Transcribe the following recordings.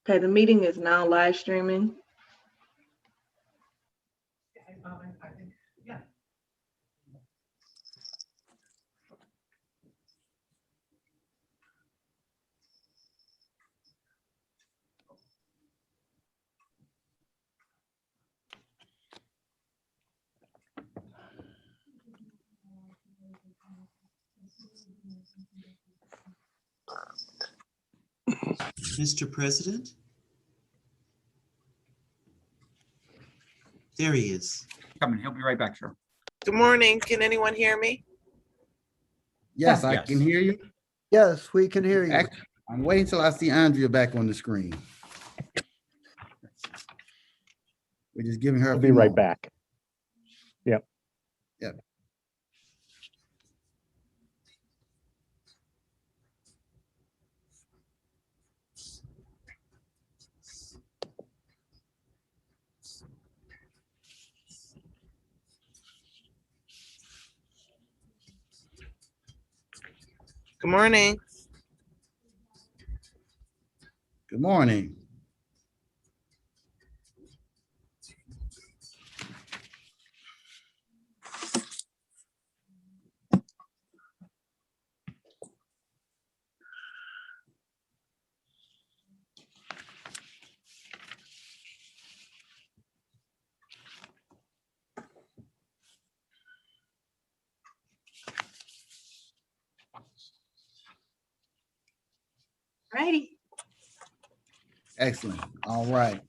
Okay, the meeting is now live streaming. Mr. President? There he is. Coming, he'll be right back, sir. Good morning. Can anyone hear me? Yes, I Yes. can hear you. Yes, we can hear you. I'm waiting till I see Andrea back on the screen. We're just giving her. I'll be right back. Yep. Yep. Good morning. Good morning. Righty. Excellent. All right.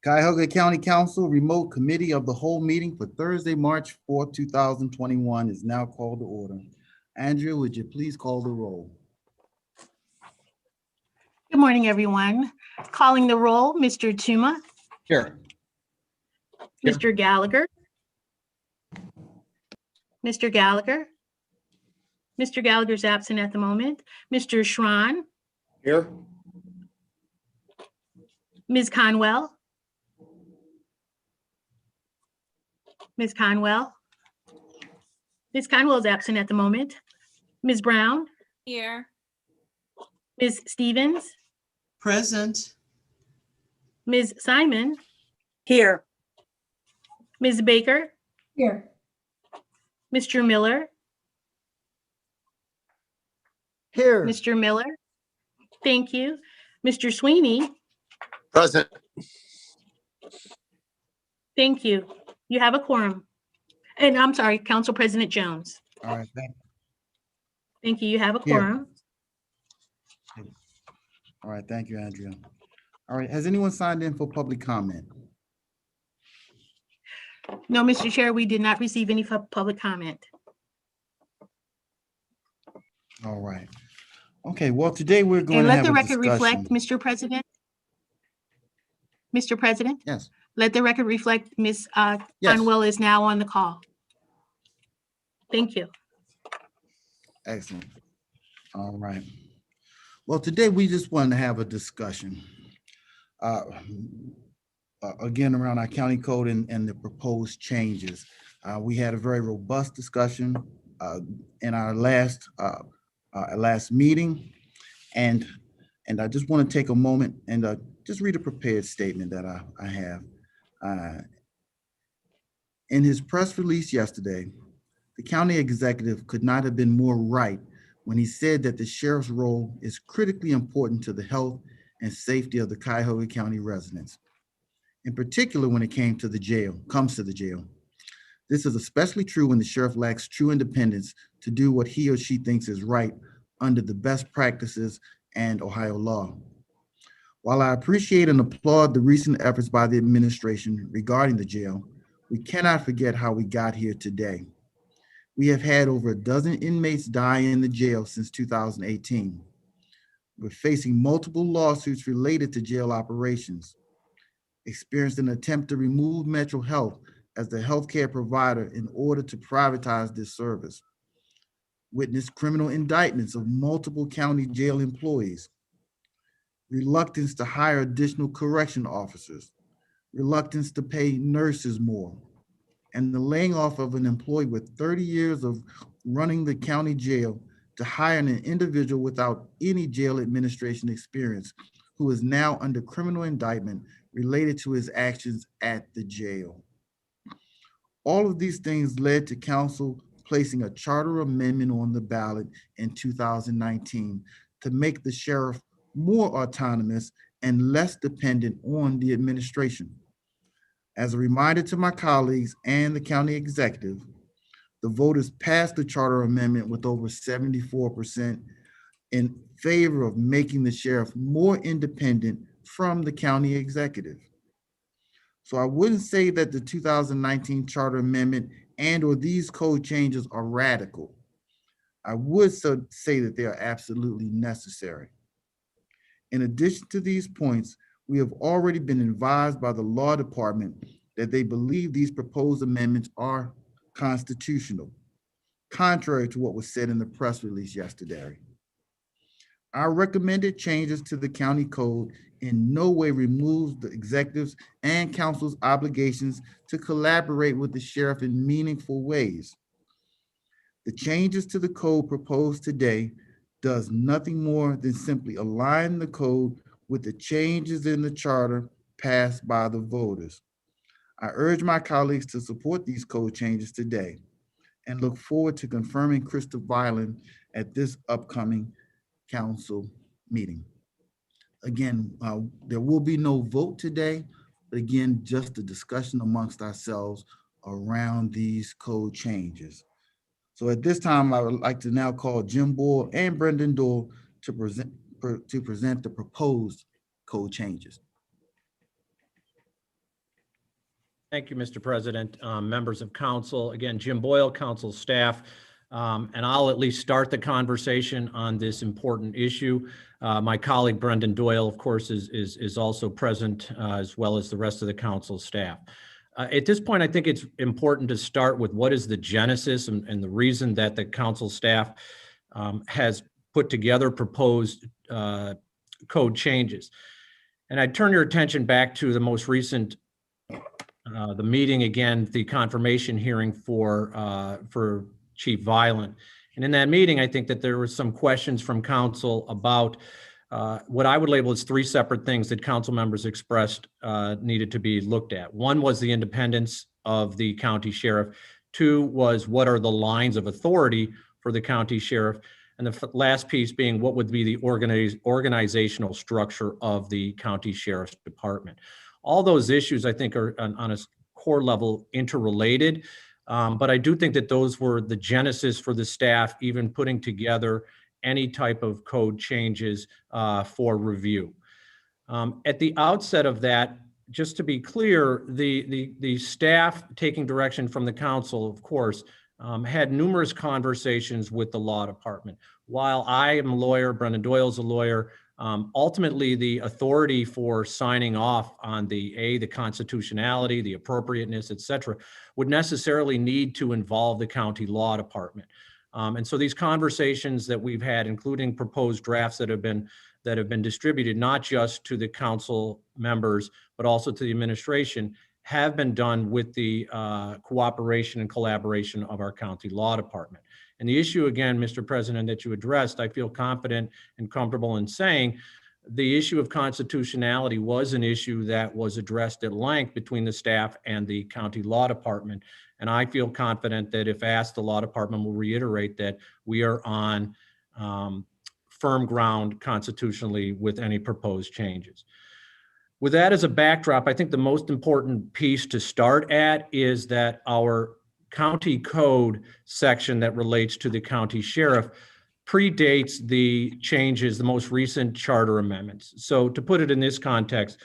Cuyahoga County Council Remote Committee of the Whole meeting for Thursday, March 4th, 2021 is now called to order. Andrea, would you please call the roll? Good morning, everyone. Calling the roll, Mr. Tuma, Here. Here. Mr. Gallagher. Mr. Gallagher. Mr. Gallagher's absent at the moment. Mr. Schran, Here. Ms. Conwell. Ms. Conwell. Ms. Conwell is absent at the moment. Ms. Brown, Here. Ms. Stevens, Present. Ms. Simon, Here. Ms. Baker, Here. Mr. Miller, Here, Mr. Miller. Thank you. Mr. Sweeney, Present. thank you. You have a quorum. And I'm sorry, Council President Jones. All right, Thank you. You have a Here. quorum. all right, thank you, Andrea. All right, has anyone signed in for public comment? No, Mr. Chair, we did not receive any public comment. All right. Okay, well, today we're going And to let have the a record reflect, discussion. Mr. President. Mr. President, Yes, let the record reflect Ms. Yes. Conwell is now on the call. Thank you. excellent. All right. Well, today we just wanted to have a discussion. Again, around our county code and the proposed changes. We had a very robust discussion in our last meeting. And I just want to take a moment and just read a prepared statement that I have. In his press release yesterday, the county executive could not have been more right when he said that the sheriff's role is critically important to the health and safety of the Cuyahoga County residents, in particular when it comes to the jail. This is especially true when the sheriff lacks true independence to do what he or she thinks is right under the best practices and Ohio law. While I appreciate and applaud the recent efforts by the administration regarding the jail, we cannot forget how we got here today. We have had over a dozen inmates die in the jail since 2018. We're facing multiple lawsuits related to jail operations, experienced an attempt to remove Metro Health as the healthcare provider in order to privatize this service, witnessed criminal indictments of multiple county jail employees, reluctance to hire additional correction officers, reluctance to pay nurses more, and the laying off of an employee with 30 years of running the county jail to hire an individual without any jail administration experience who is now under criminal indictment related to his actions at the jail. All of these things led to council placing a charter amendment on the ballot in 2019 to make the sheriff more autonomous and less dependent on the administration. As a reminder to my colleagues and the county executive, the voters passed the charter amendment with over 74% in favor of making the sheriff more independent from the county executive. So I wouldn't say that the 2019 charter amendment and or these code changes are radical. I would say that they are absolutely necessary. In addition to these points, we have already been advised by the law department that they believe these proposed amendments are constitutional, contrary to what was said in the press release yesterday. Our recommended changes to the county code in no way removes the executive's and council's obligations to collaborate with the sheriff in meaningful ways. The changes to the code proposed today does nothing more than simply align the code with the changes in the charter passed by the voters. I urge my colleagues to support these code changes today and look forward to confirming Krista Violin at this upcoming council meeting. Again, there will be no vote today, but again, just a discussion amongst ourselves around these code changes. So at this time, I would like to now call Jim Boyle and Brendan Doyle to present the proposed code changes. Thank you, Mr. President, members of council. Again, Jim Boyle, council staff, and I'll at least start the conversation on this important issue. My colleague Brendan Doyle, of course, is also present, as well as the rest of the council staff. At this point, I think it's important to start with what is the genesis and the reason that the council staff has put together proposed code changes. And I'd turn your attention back to the most recent the meeting, again, the confirmation hearing for Chief Violin. And in that meeting, I think that there were some questions from council about what I would label as three separate things that council members expressed needed to be looked at. One was the independence of the county sheriff. Two was what are the lines of authority for the county sheriff? And the last piece being what would be the organizational structure of the county sheriff's department. All those issues, I think, are on a core level interrelated, but I do think that those were the genesis for the staff even putting together any type of code changes for review. At the outset of that, just to be clear, the staff, taking direction from the council, of course, had numerous conversations with the law department. While I am a lawyer, Brendan Doyle's a lawyer, ultimately the authority for signing off on the constitutionality, the appropriateness, et cetera, would necessarily need to involve the county law department. And so these conversations that we've had, including proposed drafts that have been distributed, not just to the council members, but also to the administration, have been done with the cooperation and collaboration of our county law department. And the issue, again, Mr. President, that you addressed, I feel confident and comfortable in saying the issue of constitutionality was an issue that was addressed at length between the staff and the county law department. And I feel confident that if asked, the law department will reiterate that we are on firm ground constitutionally with any proposed changes. With that as a backdrop, I think the most important piece to start at is that our county code section that relates to the county sheriff predates the changes, the most recent charter amendments. So to put it in this context,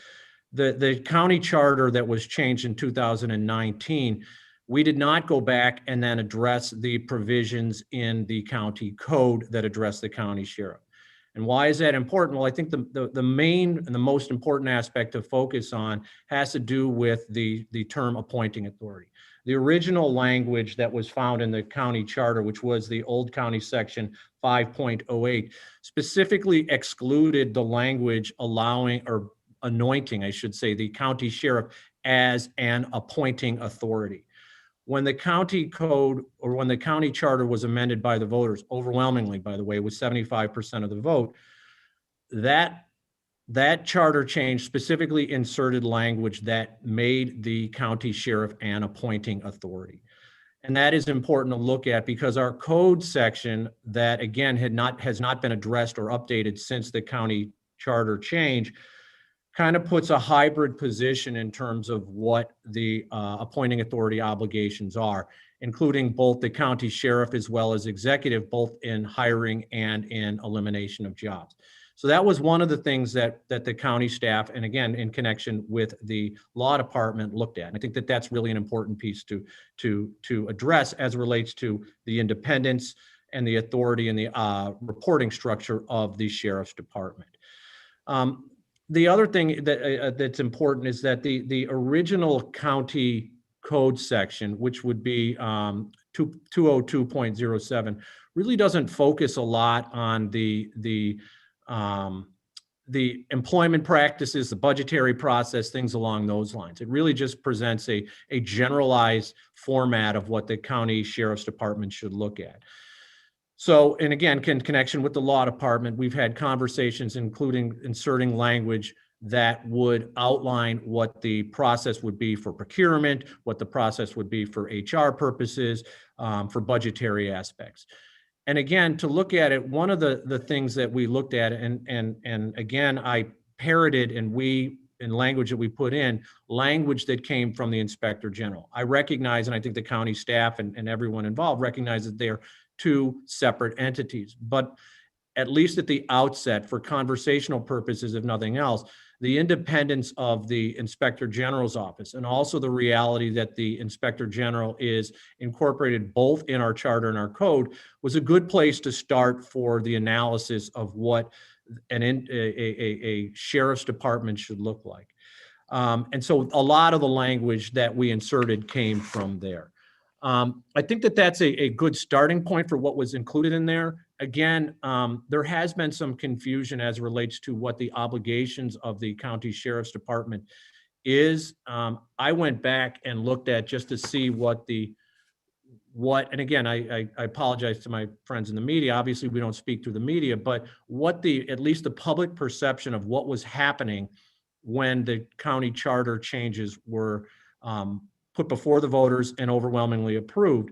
the county charter that was changed in 2019, we did not go back and then address the provisions in the county code that address the county sheriff. And why is that important? Well, I think the main and the most important aspect to focus on has to do with the term appointing authority. The original language that was found in the county charter, which was the old county section 5.08, specifically excluded the language allowing or anointing, I should say, the county sheriff as an appointing authority. When the county code or when the county charter was amended by the voters, overwhelmingly, by the way, with 75% of the vote, that charter change specifically inserted language that made the county sheriff an appointing authority. And that is important to look at because our code section that, again, has not been addressed or updated since the county charter change kind of puts a hybrid position in terms of what the appointing authority obligations are, including both the county sheriff as well as executive, both in hiring and in elimination of jobs. So that was one of the things that the county staff, and again, in connection with the law department, looked at. And I think that that's really an important piece to address as it relates to the independence and the authority and the reporting structure of the sheriff's department. The other thing that's important is that the original county code section, which would be 202.07, really doesn't focus a lot on the employment practices, the budgetary process, things along those lines. It really just presents a generalized format of what the county sheriff's department should look at. So, and again, in connection with the law department, we've had conversations, including inserting language that would outline what the process would be for procurement, what the process would be for HR purposes, for budgetary aspects. And again, to look at it, one of the things that we looked at, and again, I parroted and in language that we put in, language that came from the Inspector General. I recognize, and I think the county staff and everyone involved recognize that they are two separate entities. But at least at the outset, for conversational purposes, if nothing else, the independence of the Inspector General's office and also the reality that the Inspector General is incorporated both in our charter and our code was a good place to start for the analysis of what a sheriff's department should look like. And so a lot of the language that we inserted came from there. I think that that's a good starting point for what was included in there. Again, there has been some confusion as it relates to what the obligations of the county sheriff's department is. I went back and looked at just to see and again, I apologize to my friends in the media. Obviously, we don't speak through the media, but what at least the public perception of what was happening when the county charter changes were put before the voters and overwhelmingly approved.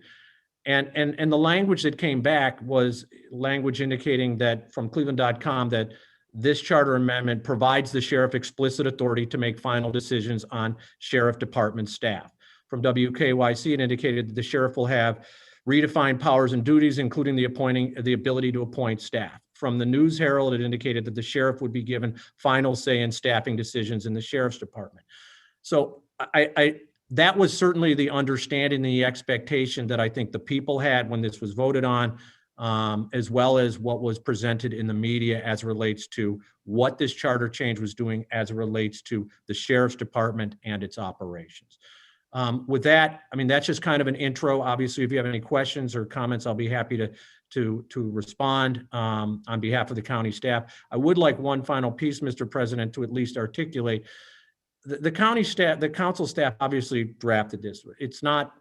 And the language that came back was language indicating that from Cleveland.com that this charter amendment provides the sheriff explicit authority to make final decisions on sheriff department staff. From WKYC, it indicated that the sheriff will have redefined powers and duties, including the ability to appoint staff. From the News Herald, it indicated that the sheriff would be given final say in staffing decisions in the sheriff's department. So that was certainly the understanding, the expectation that I think the people had when this was voted on, as well as what was presented in the media as it relates to what this charter change was doing as it relates to the sheriff's department and its operations. With that, I mean, that's just kind of an intro. Obviously, if you have any questions or comments, I'll be happy to respond on behalf of the county staff. I would like one final piece, Mr. President, to at least articulate. The county staff, the council staff obviously drafted this. It's not,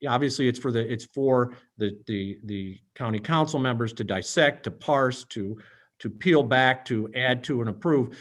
obviously it's for the county council members to dissect, to parse, to peel back, to add to and approve.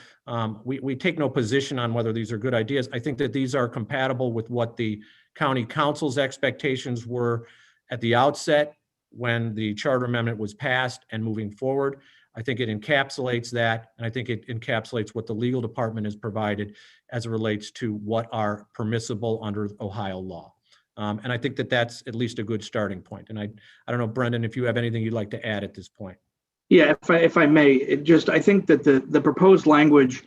We take no position on whether these are good ideas. I think that these are compatible with what the county council's expectations were at the outset when the charter amendment was passed and moving forward. I think it encapsulates that, and I think it encapsulates what the legal department has provided as it relates to what are permissible under Ohio law. And I think that that's at least a good starting point. And I don't know, Brendan, if you have anything you'd like to add at this point. Yeah, if I may, I think that the proposed language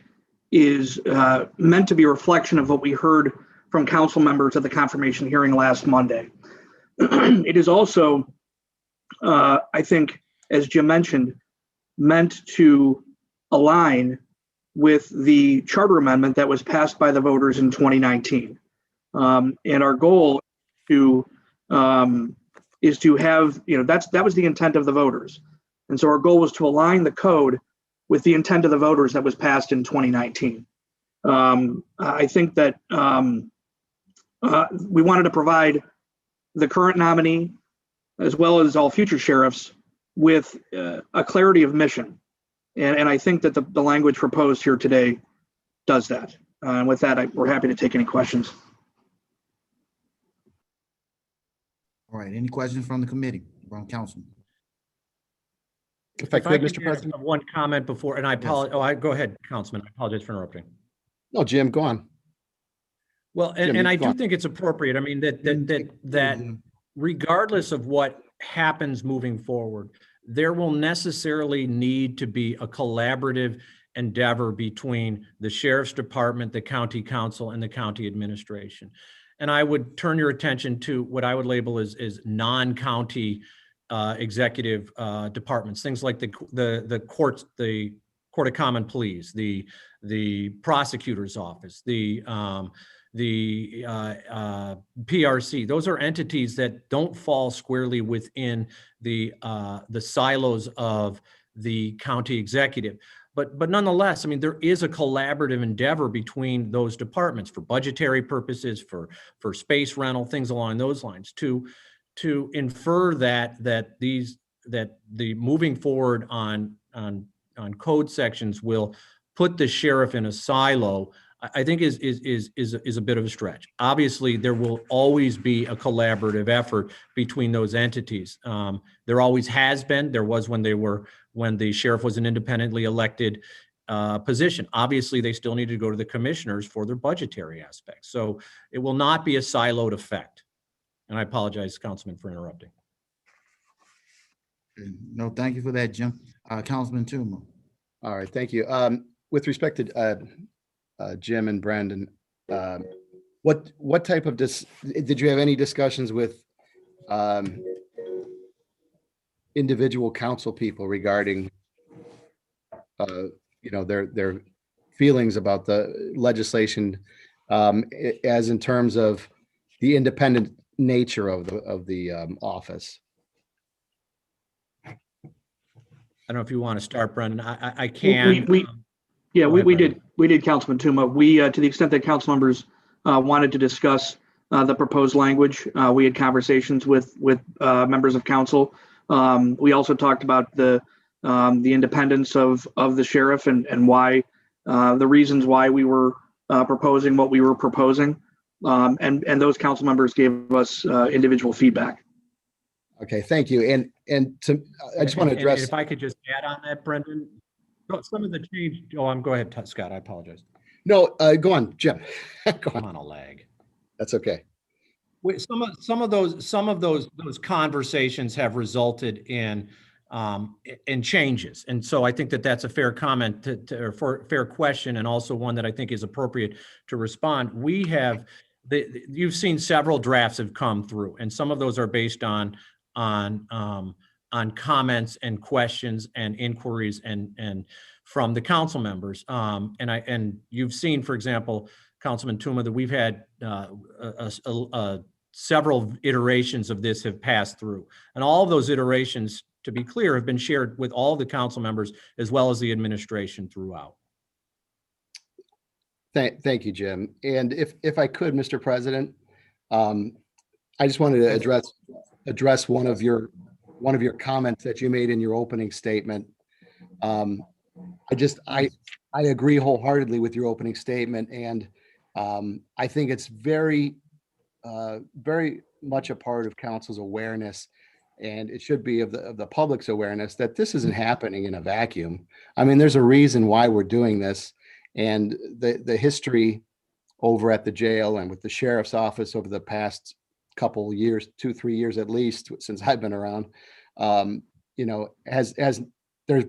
is meant to be a reflection of what we heard from council members at the confirmation hearing last Monday. It is also, I think, as Jim mentioned, meant to align with the charter amendment that was passed by the voters in 2019. And our goal is to have, that was the intent of the voters. And so our goal was to align the code with the intent of the voters that was passed in 2019. I think that we wanted to provide the current nominee, as well as all future sheriffs, with a clarity of mission. And I think that the language proposed here today does that. And with that, we're happy to take any questions. All right, any questions from the committee, from council? If I could, Mr. add President. One comment before, and I apologize. Go ahead, Councilman. I apologize for interrupting. No, Jim, go on. Well, Jim, and I go do on. think it's appropriate. I mean, that regardless of what happens moving forward, there will necessarily need to be a collaborative endeavor between the sheriff's department, the county council, and the county administration. And I would turn your attention to what I would label as non-county executive departments, things like the courts, the Court of Common Pleas, the prosecutor's office, the PRC. Those are entities that don't fall squarely within the silos of the county executive. But nonetheless, I mean, there is a collaborative endeavor between those departments for budgetary purposes, for space rental, things along those lines, to infer that the moving forward on code sections will put the sheriff in a silo, I think is a bit of a stretch. Obviously, there will always be a collaborative effort between those entities. There always has been. There was when the sheriff was an independently elected position. Obviously, they still need to go to the commissioners for their budgetary aspects. So it will not be a siloed effect. And I apologize, Councilman, for interrupting. No, thank you for that, Jim. Councilman Tuma. All right, thank you. With respect to Jim and Brandon, what type of did you have any discussions with individual council people regarding their feelings about the legislation as in terms of the independent nature of the office? I don't know if you want to start, Brendan. I can. We did, Councilman Tuma. We, to the extent that council members wanted to discuss the proposed language, we had conversations with members of council. We also talked about the independence of the sheriff and why the reasons why we were proposing what we were proposing. And those council members gave us individual feedback. Okay, thank you. And I just want to address. If I could just add on that, Brendan, some of the change. Go ahead, Scott. I apologize. No, go on, Jim. Go I'm on a lag. That's okay. Some of those conversations have resulted in changes, and so I think that that's a fair comment or fair question, and also one that I think is appropriate to respond. We have you've seen several drafts have come through, and some of those are based on comments and questions and inquiries and from the council members. And you've seen, for example, Councilman Tuma, that we've had several iterations of this have passed through, and all of those iterations, to be clear, have been shared with all the council members as well as the administration throughout. Thank you, Jim. And if I could, Mr. President, I just wanted to address one of your comments that you made in your opening statement. I agree wholeheartedly with your opening statement, and I think it's very much a part of council's awareness, and it should be of the public's awareness, that this isn't happening in a vacuum. I mean, there's a reason why we're doing this, and the history over at the jail and with the sheriff's office over the past couple years, 2-3 years at least, since I've been around, there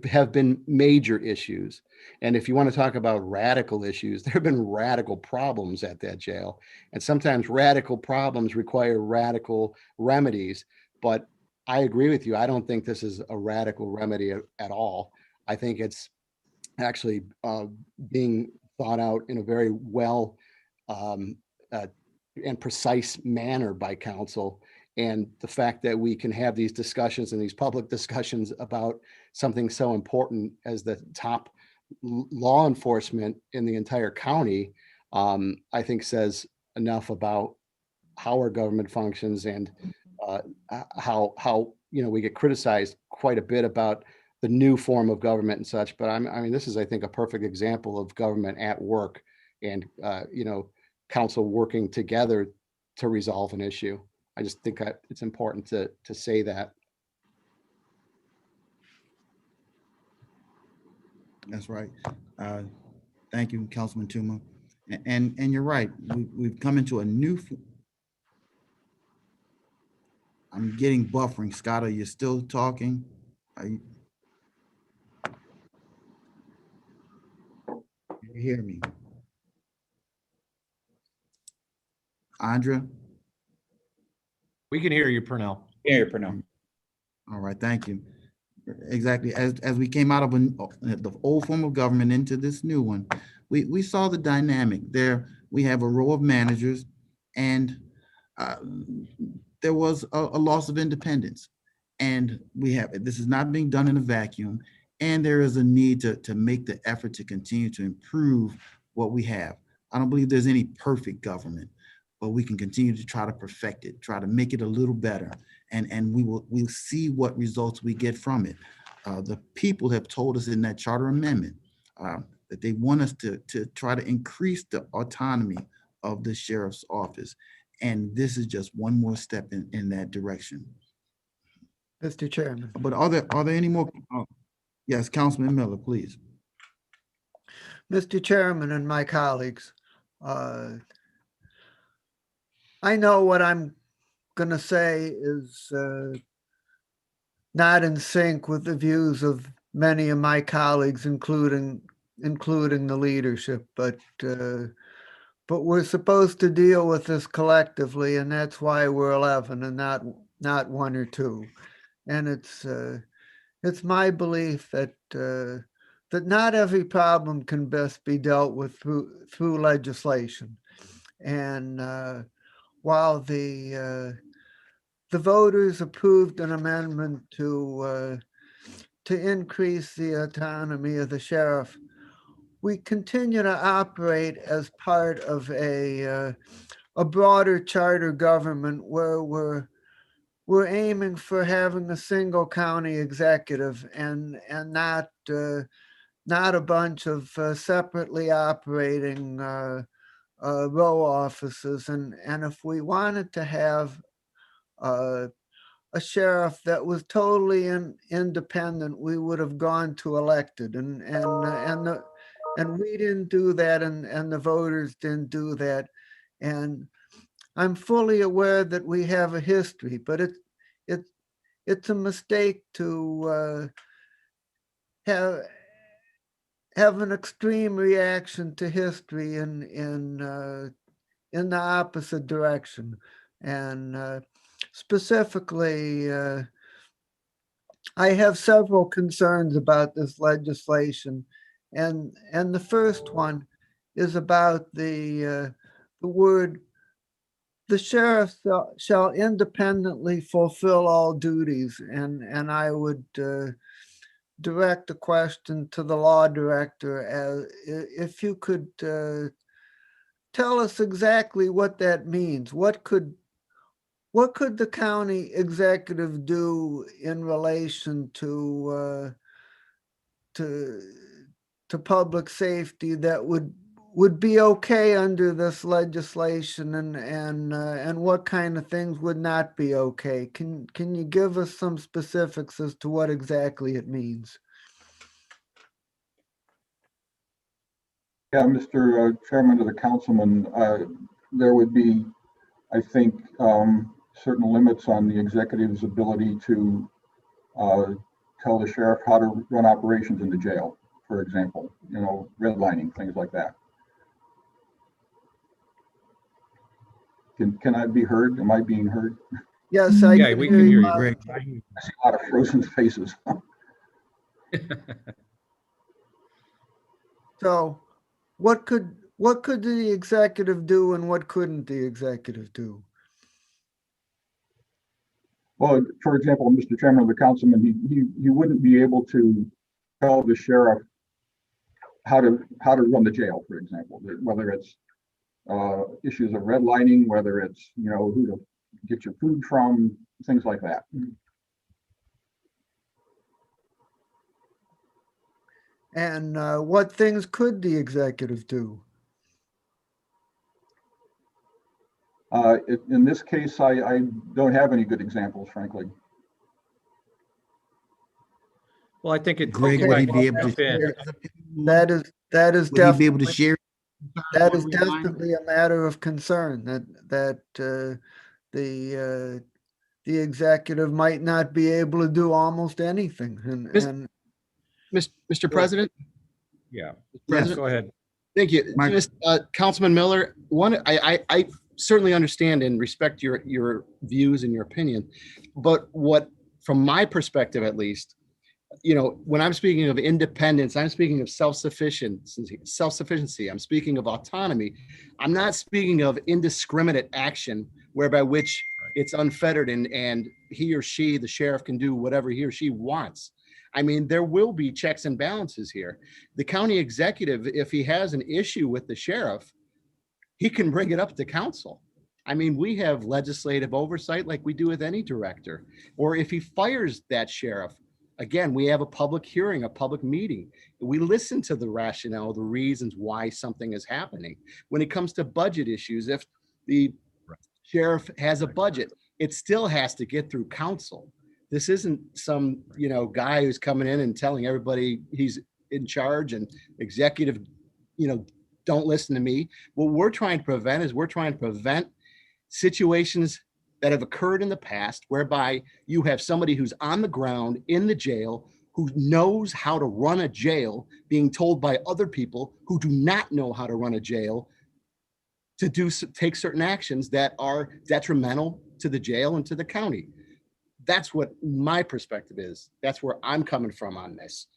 have been major issues. And if you want to talk about radical issues, there have been radical problems at that jail. And sometimes radical problems require radical remedies. But I agree with you. I don't think this is a radical remedy at all. I think it's actually being thought out in a very well and precise manner by council. And the fact that we can have these discussions and these public discussions about something so important as the top law enforcement in the entire county, I think says enough about how our government functions and how we get criticized quite a bit about the new form of government and such. But I mean, this is, I think, a perfect example of government at work and council working together to resolve an issue. I just think it's important to say that. That's right. Thank you, Councilman Tuma. And you're right. We've come into a new. I'm getting buffering. Scott, are you still talking? Are you? Can you hear me? Andrea? We can hear you, Purnell. All right, thank you. Exactly. As we came out of the old form of government into this new one, we saw the dynamic there. We have a row of managers, and there was a loss of independence. And this is not being done in a vacuum. And there is a need to make the effort to continue to improve what we have. I don't believe there's any perfect government, but we can continue to try to perfect it, try to make it a little better. And we'll see what results we get from it. The people have told us in that charter amendment that they want us to try to increase the autonomy of the sheriff's office. And this is just one more step in that direction. Mr. Chairman. But are there any more? Yes, Councilman Miller, please. Mr. Chairman and my colleagues, I know what I'm going to say is not in sync with the views of many of my colleagues, including the leadership, but we're supposed to deal with this collectively, and that's why we're 11 and not 1 or 2. And it's my belief that that not every problem can best be dealt with through legislation. And while the voters approved an amendment to increase the autonomy of the sheriff, we continue to operate as part of a broader charter government where we're aiming for having a single county executive and not a bunch of separately operating row offices. And if we wanted to have a sheriff that was totally independent, we would have gone to elected, and we didn't do that, and the voters didn't do that. And I'm fully aware that we have a history, but it's a mistake to have an extreme reaction to history in the opposite direction. And specifically, I have several concerns about this legislation, and the first one is about the word, the sheriff shall independently fulfill all duties. And I would direct the question to the law director, as if you could tell us exactly what that means. What could the county executive do in relation to public safety that would be okay under this legislation, and what kind of things would not be okay? Can you give us some specifics as to what exactly it means? Yeah, Mr. Chairman of the councilman, there would be, I think, certain limits on the executive's ability to tell the sheriff how to run operations in the jail, for example, redlining, things like that. Can I be heard? Am I being heard? Yes, we can hear you. Great. I see a lot of frozen faces. So what could the executive do and what couldn't the executive do? Well, for example, Mr. Chairman of the councilman, he wouldn't be able to tell the sheriff how to run the jail, for example, whether it's issues of redlining, whether it's, who to get your food from, things like that. And what things could the executive do? In this case, I don't have any good examples, frankly. Well, I think it. Greg, would he be able to share? That is Would he be able to definitely, share? that is definitely a matter of concern, that the executive might not be able to do almost anything. And Mr. President? Yeah. President? Go ahead. Thank you. Councilman Miller, I certainly understand and respect your views and your opinion, but from my perspective at least, when I'm speaking of independence, I'm speaking of self-sufficiency. I'm speaking of autonomy. I'm not speaking of indiscriminate action whereby which it's unfettered and he or she, the sheriff, can do whatever he or she wants. I mean, there will be checks and balances here. The county executive, if he has an issue with the sheriff, he can bring it up to council. I mean, we have legislative oversight like we do with any director. Or if he fires that sheriff, again, we have a public hearing, a public meeting. We listen to the rationale, the reasons why something is happening. When it comes to budget issues, if the sheriff has a budget, it still has to get through council. This isn't some, guy who's coming in and telling everybody he's in charge and executive, don't listen to me. What we're trying to prevent situations that have occurred in the past whereby you have somebody who's on the ground in the jail who knows how to run a jail being told by other people who do not know how to run a jail to take certain actions that are detrimental to the jail and to the county. That's what my perspective is. That's where I'm coming from on this.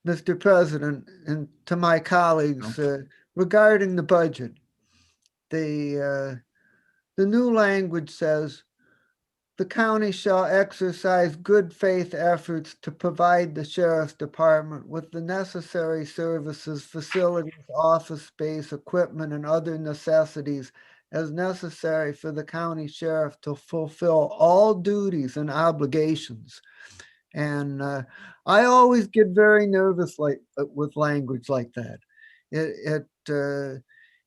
Mr. President, and to my colleagues, regarding the budget, the new language says, the county shall exercise good faith efforts to provide the sheriff's department with the necessary services, facilities, office space, equipment, and other necessities as necessary for the county sheriff to fulfill all duties and obligations. And I always get very nervous with language like that.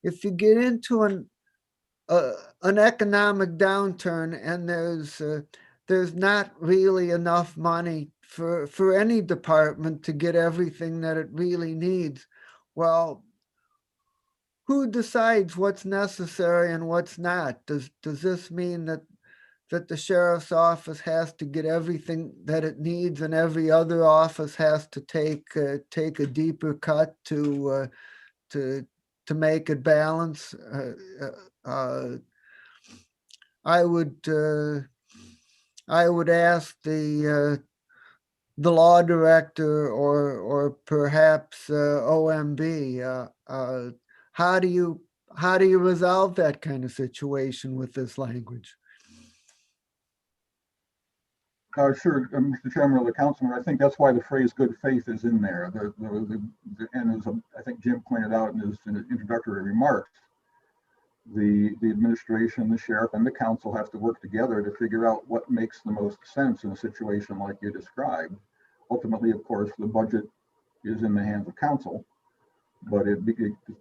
If you get into an economic downturn and there's not really enough money for any department to get everything that it really needs, well, who decides what's necessary and what's not? Does this mean that the sheriff's office has to get everything that it needs and every other office has to take a deeper cut to make it balance? I would ask the law director or perhaps OMB, how do you resolve that kind of situation with this language? Sure, Mr. Chairman of the councilman, I think that's why the phrase "good faith" is in there. And as I think Jim pointed out in his introductory remarks, the administration, the sheriff, and the council have to work together to figure out what makes the most sense in a situation like you described. Ultimately, of course, the budget is in the hands of council, but it's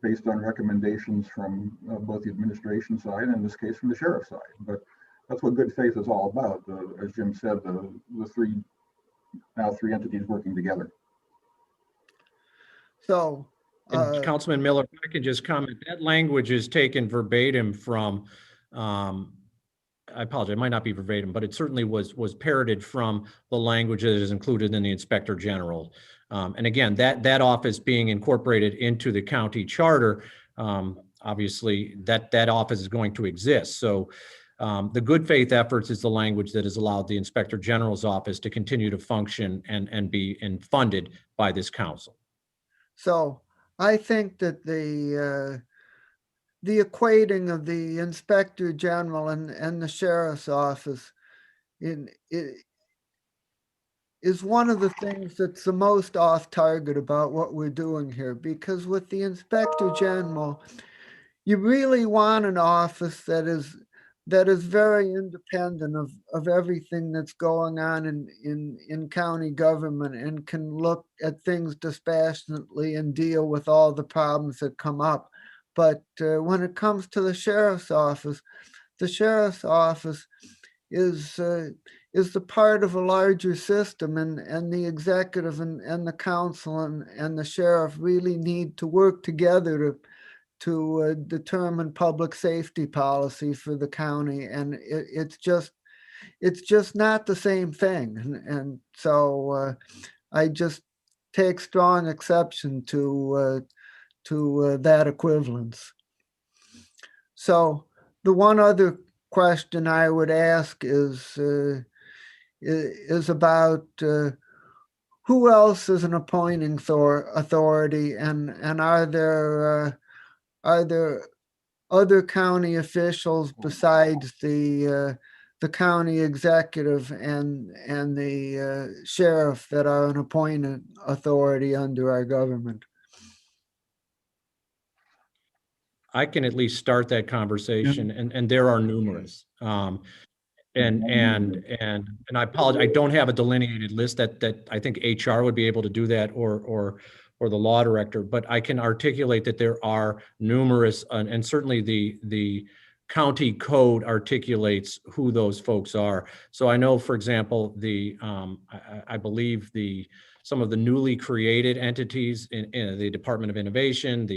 based on recommendations from both the administration side and in this case from the sheriff's side. But that's what good faith is all about. As Jim said, the three entities working together. So, and Councilman Miller, if I can just comment, that language is taken verbatim from, I apologize, it might not be verbatim, but it certainly was parroted from the language that is included in the Inspector General. And again, that office being incorporated into the county charter, obviously that office is going to exist. So The good faith efforts is the language that has allowed the Inspector General's office to continue to function and be funded by this council. So I think that the equating of the Inspector General and the Sheriff's Office is one of the things that's the most off target about what we're doing here, because with the Inspector General, you really want an office that is very independent of everything that's going on in county government and can look at things dispassionately and deal with all the problems that come up. But when it comes to the sheriff's office is the part of a larger system, and the executive and the council and the sheriff really need to work together to determine public safety policy for the county. And it's just not the same thing. And so I just take strong exception to that equivalence. So the one other question I would ask is about who else is an appointing authority, and are there other county officials besides the county executive and the sheriff that are an appointed authority under our government? I can at least start that conversation, and there are numerous. And I apologize, I don't have a delineated list that I think HR would be able to do that, or the law director, but I can articulate that there are numerous, and certainly the county code articulates who those folks are. So I know, for example, I believe some of the newly created entities in the Department of Innovation,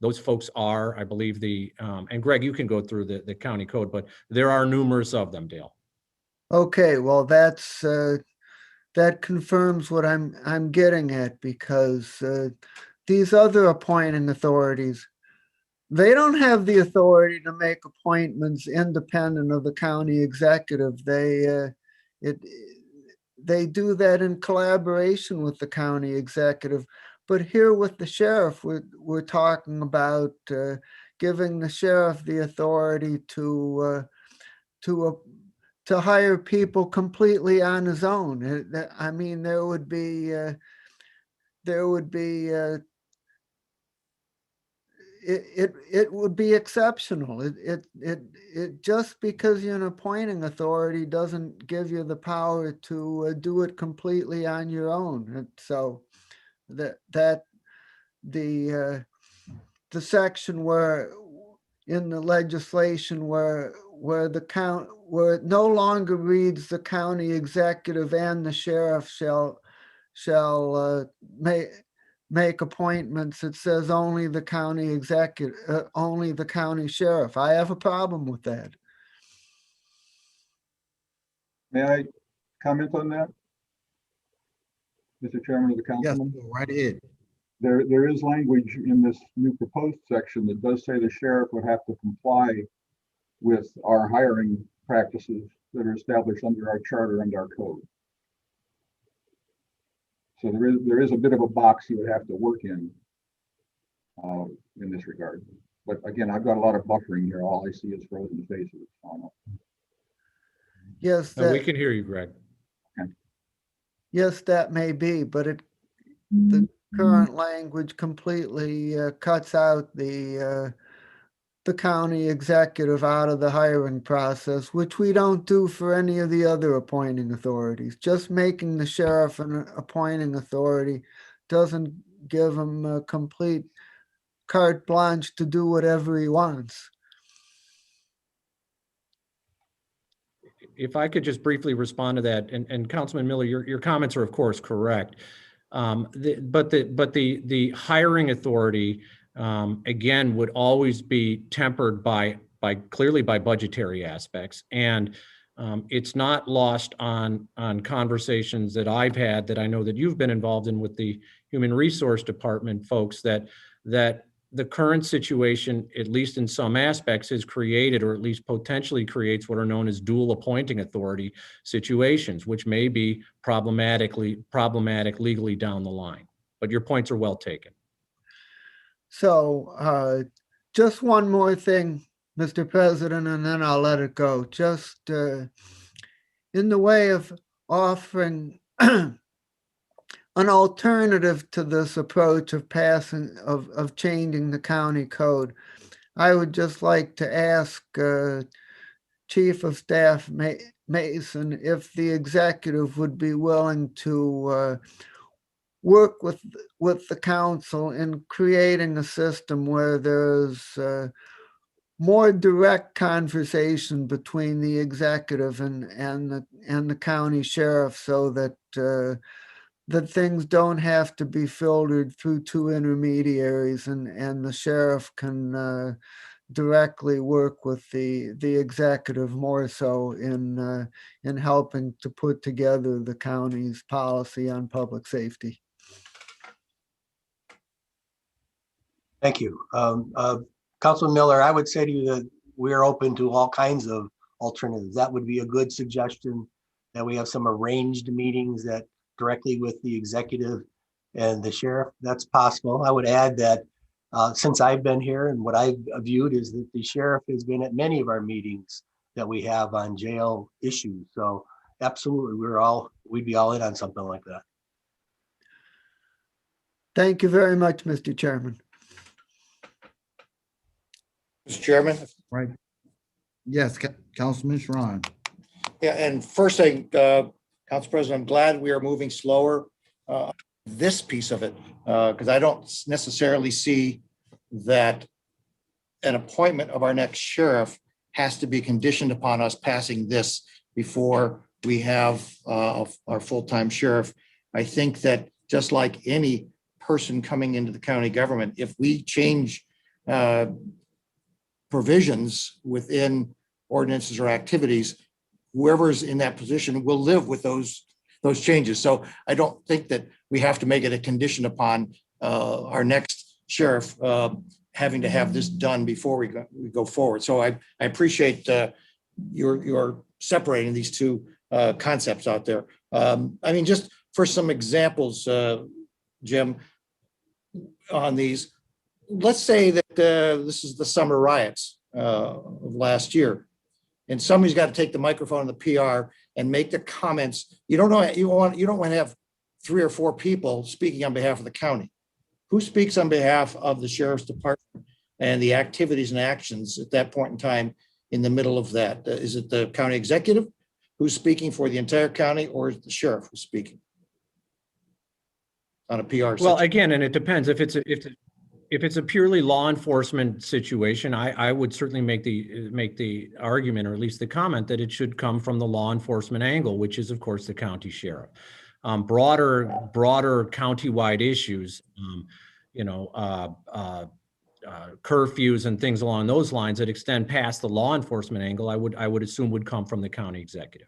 those folks are, I believe, and Greg, you can go through the county code, but there are numerous of them, Dale. Okay, well, that confirms what I'm getting at, because these other appointing authorities, they don't have the authority to make appointments independent of the county executive. They do that in collaboration with the county executive. But here with the sheriff, we're talking about giving the sheriff the authority to hire people completely on his own. I mean, there would be it would be exceptional. It just because you're an appointing authority doesn't give you the power to do it completely on your own. And so the section where in the legislation where it no longer reads the county executive and the sheriff shall make appointments, it says only the county executive, only the county sheriff. I have a problem with that. May I comment on that? Mr. Chairman of the Yes, Councilman? go right ahead. There is language in this new proposed section that does say the sheriff would have to comply with our hiring practices that are established under our charter and our code. So there is a bit of a box he would have to work in this regard. But again, I've got a lot of buffering here. All I see is frozen faces. Yes, We can hear you, Greg. yes, that may be, but the current language completely cuts out the county executive out of the hiring process, which we don't do for any of the other appointing authorities. Just making the sheriff an appointing authority doesn't give him a complete carte blanche to do whatever he wants. If I could just briefly respond to that, and Councilman Miller, your comments are of course correct. But the hiring authority, again, would always be tempered clearly by budgetary aspects. And it's not lost on conversations that I've had, that I know that you've been involved in with the Human Resource Department folks, that the current situation, at least in some aspects, has created, or at least potentially creates, what are known as dual appointing authority situations, which may be problematic legally down the line. But your points are well taken. So just one more thing, Mr. President, and then I'll let it go. Just in the way of offering an alternative to this approach of changing the county code, I would just like to ask Chief of Staff Mason if the executive would be willing to work with the council in creating a system where there's more direct conversation between the executive and the county sheriff, so that that things don't have to be filtered through two intermediaries, and the sheriff can directly work with the executive more so in helping to put together the county's policy on public safety. Thank you. Councilman Miller, I would say to you that we're open to all kinds of alternatives. That would be a good suggestion, that we have some arranged meetings that directly with the executive and the sheriff. That's possible. I would add that since I've been here, and what I've viewed is that the sheriff has been at many of our meetings that we have on jail issues. So absolutely, we'd be all in on something like that. Thank you very much, Mr. Chairman. Mr. Chairman. Right. Yes, Councilman Schron. Yeah, and first thing, Council President, I'm glad we are moving slower this piece of it, because I don't necessarily see that an appointment of our next sheriff has to be conditioned upon us passing this before we have our full-time sheriff. I think that just like any person coming into the county government, if we change provisions within ordinances or activities, whoever's in that position will live with those changes. So I don't think that we have to make it a condition upon our next sheriff having to have this done before we go forward. So I appreciate your separating these two concepts out there. I mean, just for some examples, Jim, on these, let's say that this is the summer riots of last year, and somebody's got to take the microphone in the PR and make the comments. You don't want to have 3 or 4 people speaking on behalf of the county. Who speaks on behalf of the sheriff's department and the activities and actions at that point in time in the middle of that? Is it the county executive who's speaking for the entire county, or is it the sheriff who's speaking on a PR? Well, again, and it depends. If it's a purely law enforcement situation, I would certainly make the argument, or at least the comment, that it should come from the law enforcement angle, which is of course the county sheriff. Broader countywide issues, curfews and things along those lines that extend past the law enforcement angle, I would assume would come from the county executive.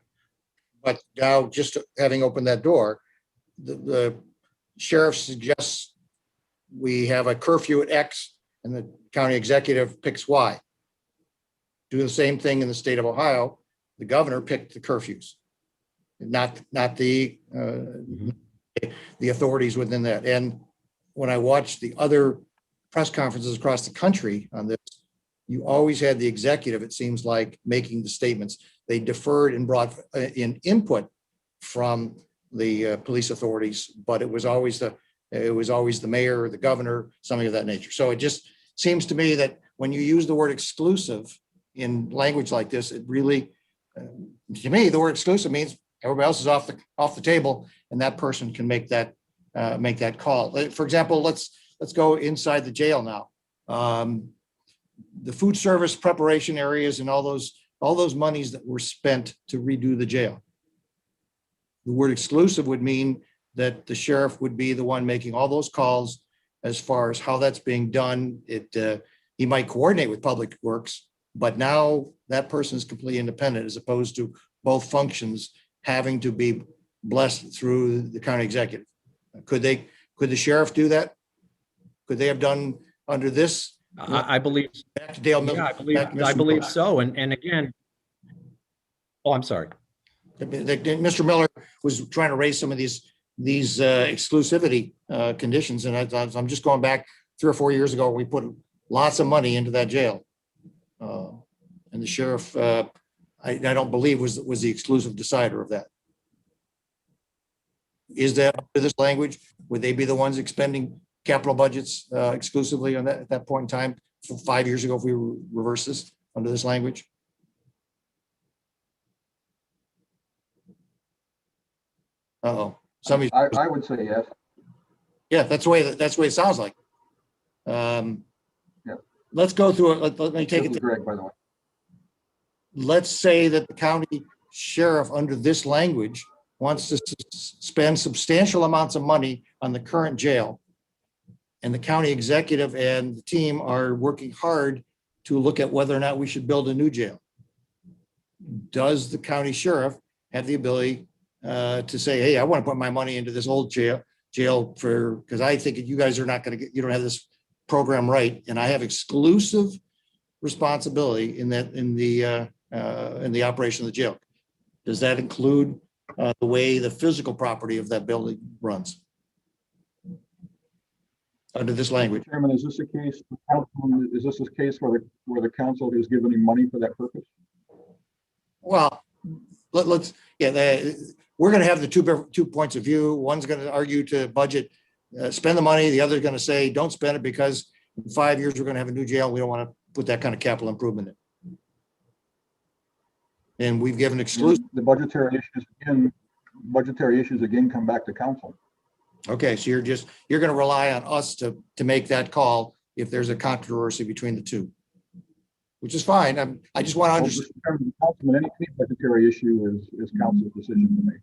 But now, just having opened that door, the sheriff suggests we have a curfew at X and the county executive picks Y. Do the same thing in the state of Ohio. The governor picked the curfews, not the authorities within that. And when I watched the other press conferences across the country on this, you always had the executive, it seems like, making the statements. They deferred and brought in input from the police authorities, but it was always the mayor or the governor, something of that nature. So it just seems to me that when you use the word exclusive in language like this, it really, to me, the word exclusive means everybody else is off the table, and that person can make that call. For example, let's go inside the jail now. The food service preparation areas and all those monies that were spent to redo the jail. The word exclusive would mean that the sheriff would be the one making all those calls as far as how that's being done. He might coordinate with Public Works, but now that person is completely independent, as opposed to both functions having to be blessed through the county executive. Could the sheriff do that? Could they have done under this? I believe, Back to Dale Miller. yeah, back to I Mr. believe Miller. so. And again, oh, I'm sorry. Mr. Miller was trying to raise some of these exclusivity conditions, and I'm just going back 3 or 4 years ago. We put lots of money into that jail, and the sheriff, I don't believe was the exclusive decider of that. Is that under this language? Would they be the ones expending capital budgets exclusively on that at that point in time? 5 years ago, if we reverse this under this language? Uh-oh. I would say yes. Yeah, that's the way it sounds like. Let's go through it. Let me take This is it. Greg, by the way. Let's say that the county sheriff under this language wants to spend substantial amounts of money on the current jail. And the county executive and the team are working hard to look at whether or not we should build a new jail. Does the county sheriff have the ability to say, hey, I want to put my money into this old jail for, because I think you guys are not going to get, you don't have this program right, and I have exclusive responsibility in the operation of the jail. Does that include the way the physical property of that building runs under this language? Chairman, is this a case, is this a case where the council has given him money for that purpose? Well, we're going to have the two points of view. One's going to argue to budget, spend the money. The other's going to say, don't spend it because in 5 years, we're going to have a new jail. We don't want to put that kind of capital improvement in. And we've given exclusive. The budgetary issues again come back to council. Okay, so you're going to rely on us to make that call if there's a controversy between the two, which is fine. I just want to understand. Any budgetary issue is council's decision to make.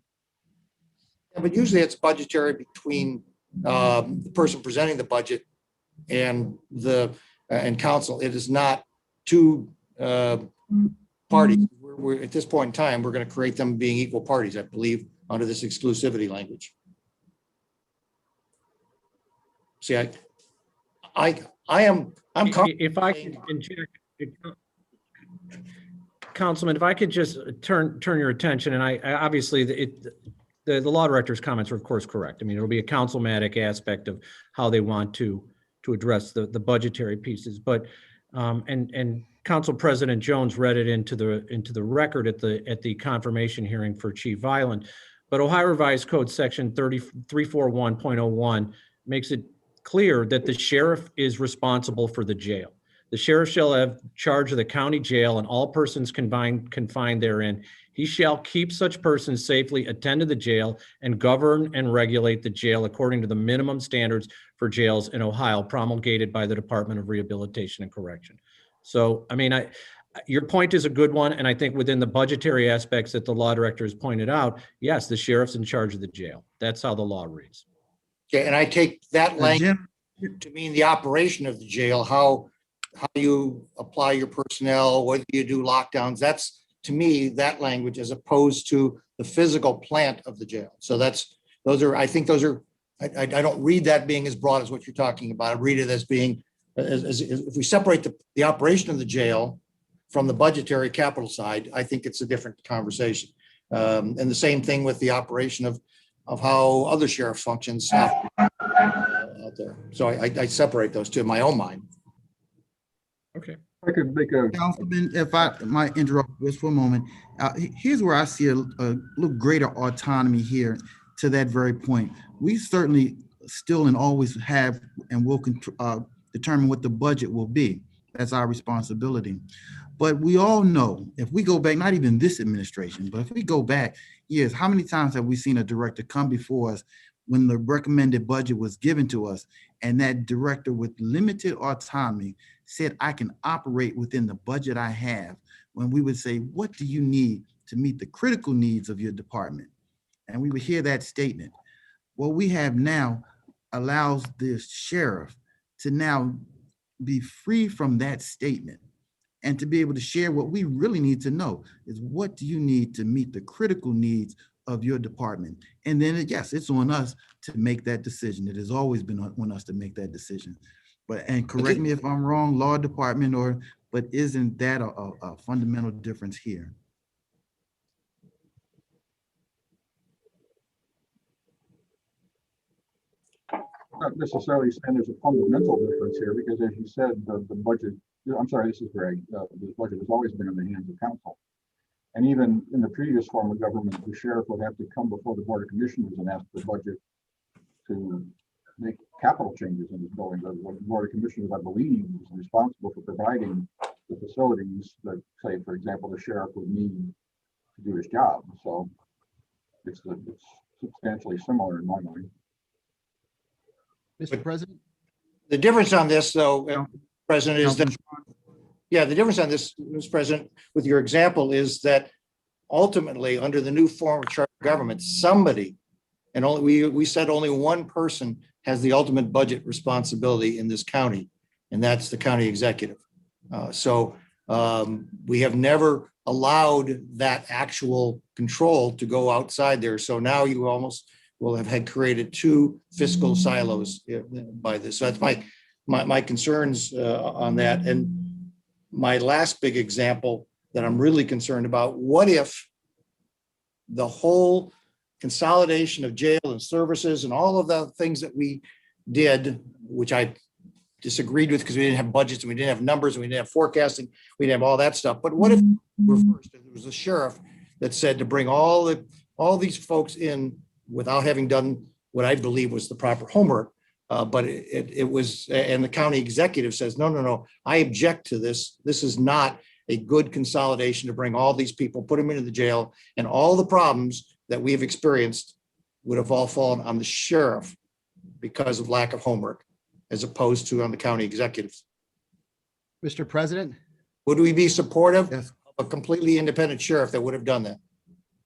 Yeah, but usually it's budgetary between the person presenting the budget and council. It is not two parties. We're at this point in time, we're going to create them being equal parties, I believe, under this exclusivity language. See, I'm If I could inject, Councilman, if I could just turn your attention, and I obviously the law director's comments are of course correct. I mean, it'll be a councilmatic aspect of how they want to address the budgetary pieces, but and Council President Jones read it into the record at the confirmation hearing for Chief Violent. But Ohio Revised Code Section 341.01 makes it clear that the sheriff is responsible for the jail. The sheriff shall have charge of the county jail and all persons confined therein. He shall keep such persons safely, attend to the jail, and govern and regulate the jail according to the minimum standards for jails in Ohio promulgated by the Department of Rehabilitation and Correction. So, I mean, your point is a good one. And I think within the budgetary aspects that the law director has pointed out, yes, the sheriff's in charge of the jail. That's how the law reads. Okay, and I take that language to mean the operation of the jail, how you apply your personnel, whether you do lockdowns. That's, to me, that language as opposed to the physical plant of the jail. So I don't read that being as broad as what you're talking about. I read it as being, as if we separate the operation of the jail from the budgetary capital side, I think it's a different conversation. And the same thing with the operation of how other sheriff functions out there. So I separate those two in my own mind. Okay. I could make a Councilman, if I might interrupt just for a moment, here's where I see a little greater autonomy here to that very point. We certainly still and always have and will determine what the budget will be. That's our responsibility. But we all know, if we go back, not even this administration, but if we go back years, how many times have we seen a director come before us when the recommended budget was given to us, and that director with limited autonomy said, I can operate within the budget I have, when we would say, what do you need to meet the critical needs of your department? And we would hear that statement. What we have now allows the sheriff to now be free from that statement and to be able to share what we really need to know is, what do you need to meet the critical needs of your department? And then, yes, it's on us to make that decision. It has always been on us to make that decision. and correct me if I'm wrong, law department, but isn't that a fundamental difference here? Not necessarily saying there's a fundamental difference here, because as you said, the budget, I'm sorry, this is Greg, the budget has always been in the hands of council. And even in the previous form of government, the sheriff would have to come before the Board of Commissioners and ask for budget to make capital changes in his building. The Board of Commissioners, I believe, is responsible for providing the facilities that, say, for example, the sheriff would need to do his job. So it's substantially similar in my mind. Mr. President? The difference on this, though, President, is that, yeah, the difference on this, Mr. President, with your example is that ultimately, under the new form of charter of government, somebody, and only we said only one person has the ultimate budget responsibility in this county, and that's the county executive. So we have never allowed that actual control to go outside there. So now you almost will have had created two fiscal silos by this. So that's my concerns on that. And my last big example that I'm really concerned about, what if the whole consolidation of jail and services and all of the things that we did, which I disagreed with because we didn't have budgets and we didn't have numbers and we didn't have forecasting, we didn't have all that stuff. But what if reversed? It was the sheriff that said to bring all these folks in without having done what I believe was the proper homework. But it was, and the county executive says, no, I object to this. This is not a good consolidation to bring all these people, put them into the jail, and all the problems that we have experienced would have all fallen on the sheriff because of lack of homework, as opposed to on the county executives. Mr. President? Would we be supportive Yes. of a completely independent sheriff that would have done that?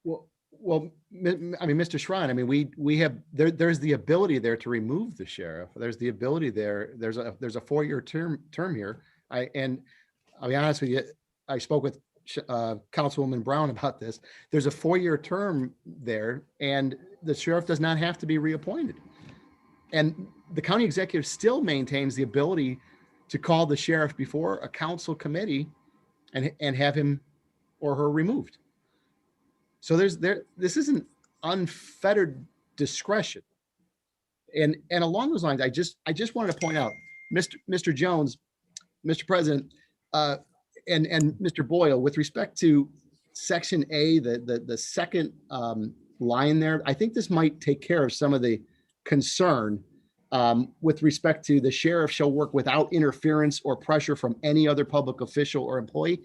Well, I mean, Mr. Shrine, I mean, we have, there's the ability there to remove the sheriff. There's the ability there. There's a 4-year term here. And I'll be honest with you, I spoke with Councilwoman Brown about this. There's a 4-year term there, and the sheriff does not have to be reappointed. And the county executive still maintains the ability to call the sheriff before a council committee and have him or her removed. So this isn't unfettered discretion. And along those lines, I just wanted to point out, Mr. Jones, Mr. President, and Mr. Boyle, with respect to Section A, the second line there, I think this might take care of some of the concern with respect to the sheriff shall work without interference or pressure from any other public official or employee.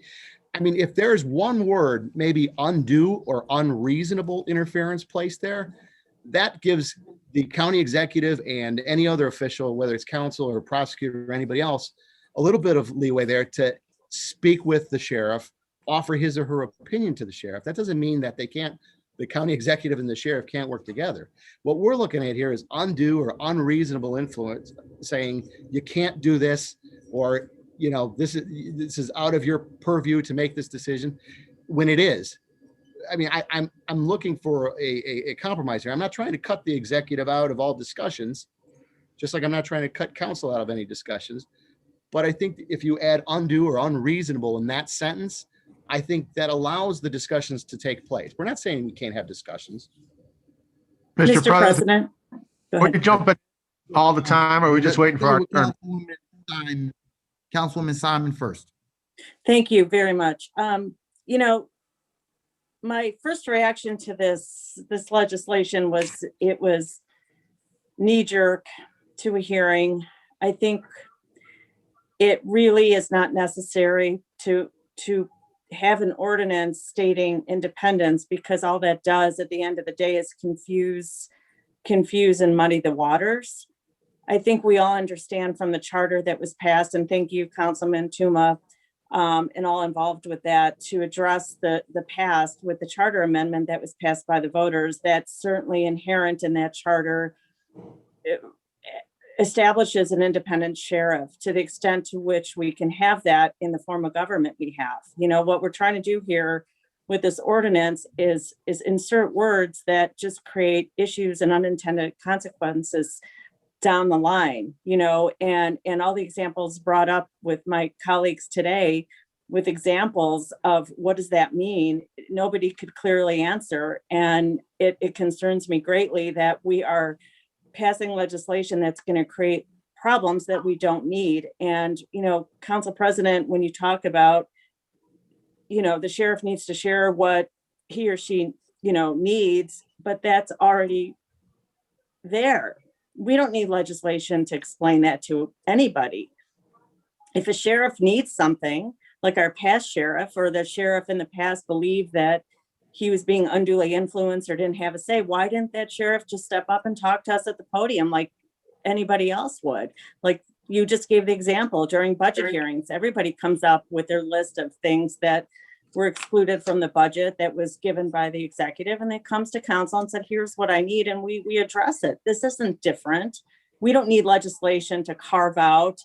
I mean, if there's one word, maybe undue or unreasonable interference placed there, that gives the county executive and any other official, whether it's council or prosecutor or anybody else, a little bit of leeway there to speak with the sheriff, offer his or her opinion to the sheriff. That doesn't mean that the county executive and the sheriff can't work together. What we're looking at here is undue or unreasonable influence, saying you can't do this, or this is out of your purview to make this decision, when it is. I mean, I'm looking for a compromise here. I'm not trying to cut the executive out of all discussions, just like I'm not trying to cut council out of any discussions. But I think if you add undue or unreasonable in that sentence, I think that allows the discussions to take place. We're not saying we can't have discussions. Mr. President. We can jump in all the time, or are we just waiting for our turn? Councilwoman Simon first. Thank you very much. My first reaction to this legislation was it was knee-jerk to a hearing. I think it really is not necessary to have an ordinance stating independence, because all that does at the end of the day is confuse and muddy the waters. I think we all understand from the charter that was passed, and thank you, Councilman Tuma, and all involved with that, to address the past with the charter amendment that was passed by the voters. That's certainly inherent in that charter. It establishes an independent sheriff to the extent to which we can have that in the form of government we have. What we're trying to do here with this ordinance is insert words that just create issues and unintended consequences down the line, and all the examples brought up with my colleagues today with examples of what does that mean? Nobody could clearly answer. And it concerns me greatly that we are passing legislation that's going to create problems that we don't need. And, Council President, when you talk about, the sheriff needs to share what he or she, needs, but that's already there. We don't need legislation to explain that to anybody. If a sheriff needs something, like our past sheriff or the sheriff in the past believed that he was being unduly influenced or didn't have a say, why didn't that sheriff just step up and talk to us at the podium like anybody else would? Like you just gave the example during budget hearings, everybody comes up with their list of things that were excluded from the budget that was given by the executive, and it comes to council and said, here's what I need, and we address it. This isn't different. We don't need legislation to carve out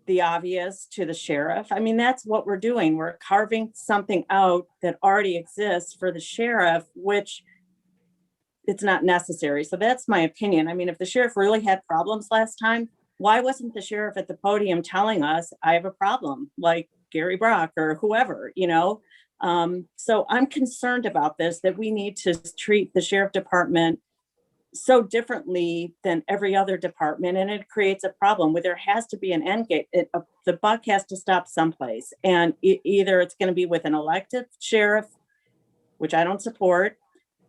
the obvious to the sheriff. I mean, that's what we're doing. We're carving something out that already exists for the sheriff, which it's not necessary. So that's my opinion. I mean, if the sheriff really had problems last time, why wasn't the sheriff at the podium telling us I have a problem, like Gary Brock or whoever, So I'm concerned about this, that we need to treat the sheriff department so differently than every other department, and it creates a problem where there has to be an end game. The buck has to stop someplace, and either it's going to be with an elected sheriff, which I don't support,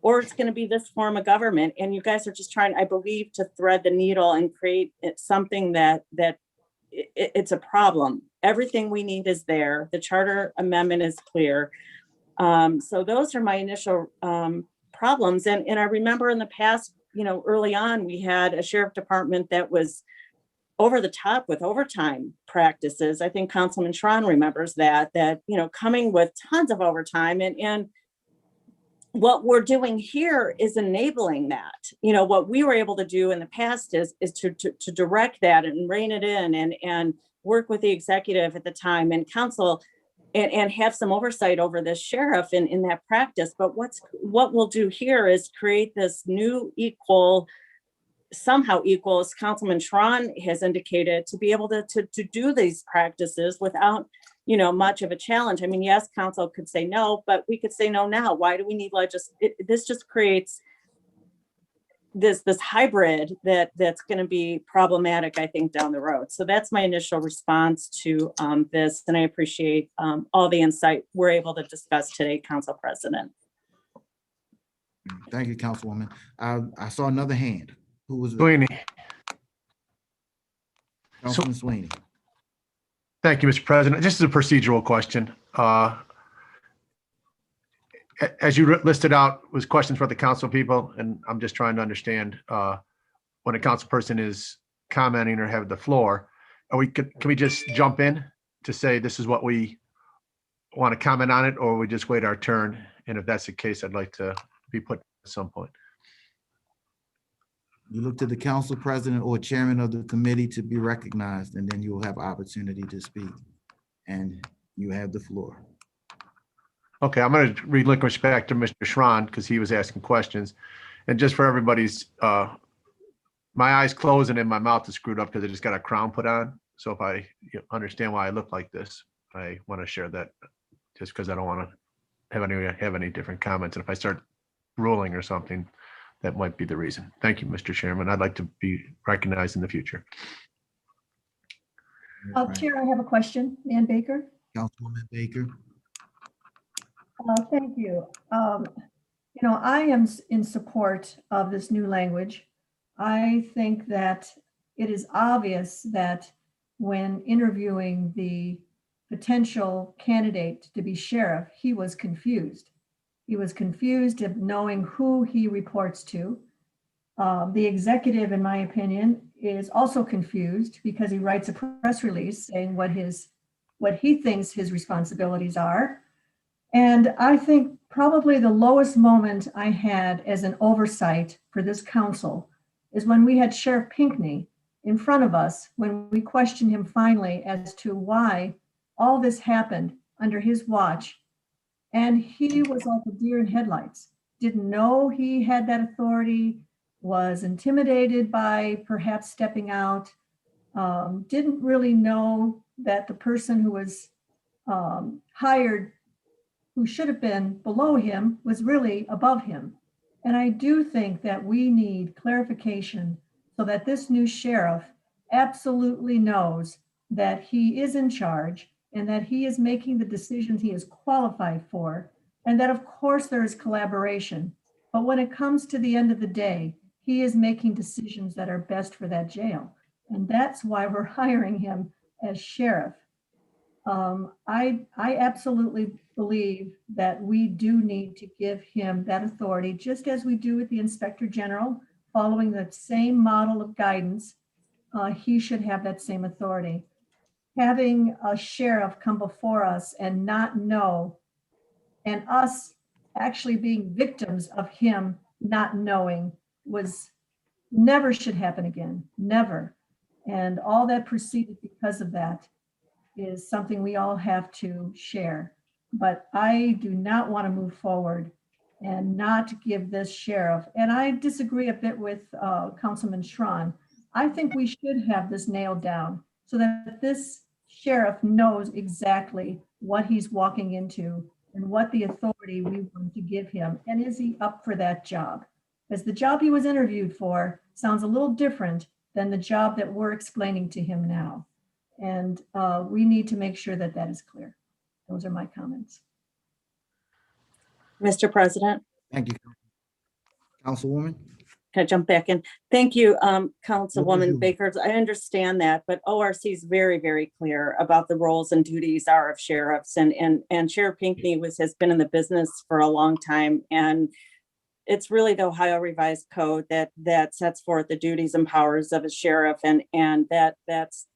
or it's going to be this form of government. And you guys are just trying, I believe, to thread the needle and create something that it's a problem. Everything we need is there. The charter amendment is clear. So those are my initial problems. And I remember in the past, early on, we had a sheriff department that was over the top with overtime practices. I think Councilman Schron remembers that, coming with tons of overtime, and what we're doing here is enabling that. What we were able to do in the past is to direct that and rein it in and work with the executive at the time and council and have some oversight over the sheriff in that practice. But what we'll do here is create this new somehow equal, as Councilman Schron has indicated, to be able to do these practices without much of a challenge. I mean, yes, council could say no, but we could say no now. Why do we need this just creates this hybrid that's going to be problematic, I think, down the road. So that's my initial response to this, and I appreciate all the insight we're able to discuss today, Council President. Thank you, Councilwoman. I saw another hand. Who was it? Sweeney. Councilman Sweeney. Thank you, Mr. President. This is a procedural question. As you listed out, was questions for the council people, and I'm just trying to understand when a council person is commenting or have the floor, can we just jump in to say this is what we want to comment on it, or we just wait our turn? And if that's the case, I'd like to be put at some point. You look to the council president or chairman of the committee to be recognized, and then you will have opportunity to speak. And you have the floor. Okay, I'm going to relinquish back to Mr. Schron because he was asking questions. And just for everybody's, my eyes closed and my mouth is screwed up because I just got a crown put on. So if I understand why I look like this, I want to share that just because I don't want to have any different comments. And if I start ruling or something, that might be the reason. Thank you, Mr. Chairman. I'd like to be recognized in the future. Chair, I have a question. Ann Baker. Councilwoman Baker. Thank you. I am in support of this new language. I think that it is obvious that when interviewing the potential candidate to be sheriff, he was confused. He was confused of knowing who he reports to. The executive, in my opinion, is also confused because he writes a press release saying what he thinks his responsibilities are. And I think probably the lowest moment I had as an oversight for this council is when we had Sheriff Pinckney in front of us, when we questioned him finally as to why all this happened under his watch. And he was like a deer in headlights, didn't know he had that authority, was intimidated by perhaps stepping out, didn't really know that the person who was hired, who should have been below him, was really above him. And I do think that we need clarification so that this new sheriff absolutely knows that he is in charge and that he is making the decisions he is qualified for, and that of course there is collaboration. But when it comes to the end of the day, he is making decisions that are best for that jail. And that's why we're hiring him as sheriff. I absolutely believe that we do need to give him that authority, just as we do with the Inspector General, following the same model of guidance. He should have that same authority. Having a sheriff come before us and not know, and us actually being victims of him not knowing, was never should happen again, never. And all that proceeded because of that is something we all have to share. But I do not want to move forward and not give this sheriff, and I disagree a bit with Councilman Schron. I think we should have this nailed down so that this sheriff knows exactly what he's walking into and what the authority we want to give him. And is he up for that job? Because the job he was interviewed for sounds a little different than the job that we're explaining to him now. And we need to make sure that that is clear. Those are my comments. Mr. President, Thank you. Councilwoman? can I jump back in? Thank you, What Councilwoman was Baker. I understand that, but ORC is very, very clear about the roles and duties are of sheriffs, and Sheriff Pinckney has been in the business for a long time, and it's really the Ohio Revised Code that sets forth the duties and powers of a sheriff, and that's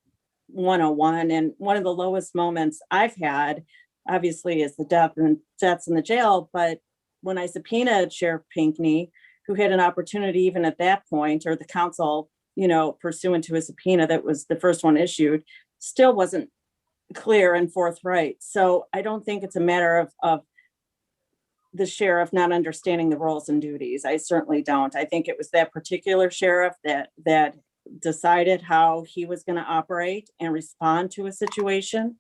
101. And one of the lowest moments I've had, obviously, is the deaths in the jail. But when I subpoenaed Sheriff Pinckney, who had an opportunity even at that point, or the council, pursuant to a subpoena that was the first one issued, still wasn't clear and forthright. So I don't think it's a matter of the sheriff not understanding the roles and duties. I certainly don't. I think it was that particular sheriff that decided how he was going to operate and respond to a situation.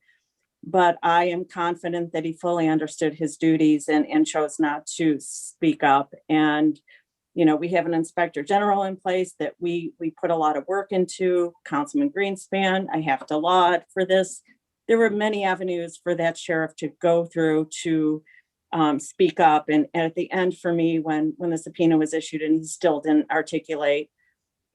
But I am confident that he fully understood his duties and chose not to speak up. And, we have an Inspector General in place that we put a lot of work into. Councilman Greenspan, I have to laud for this. There were many avenues for that sheriff to go through to speak up. And at the end, for me, when the subpoena was issued and he still didn't articulate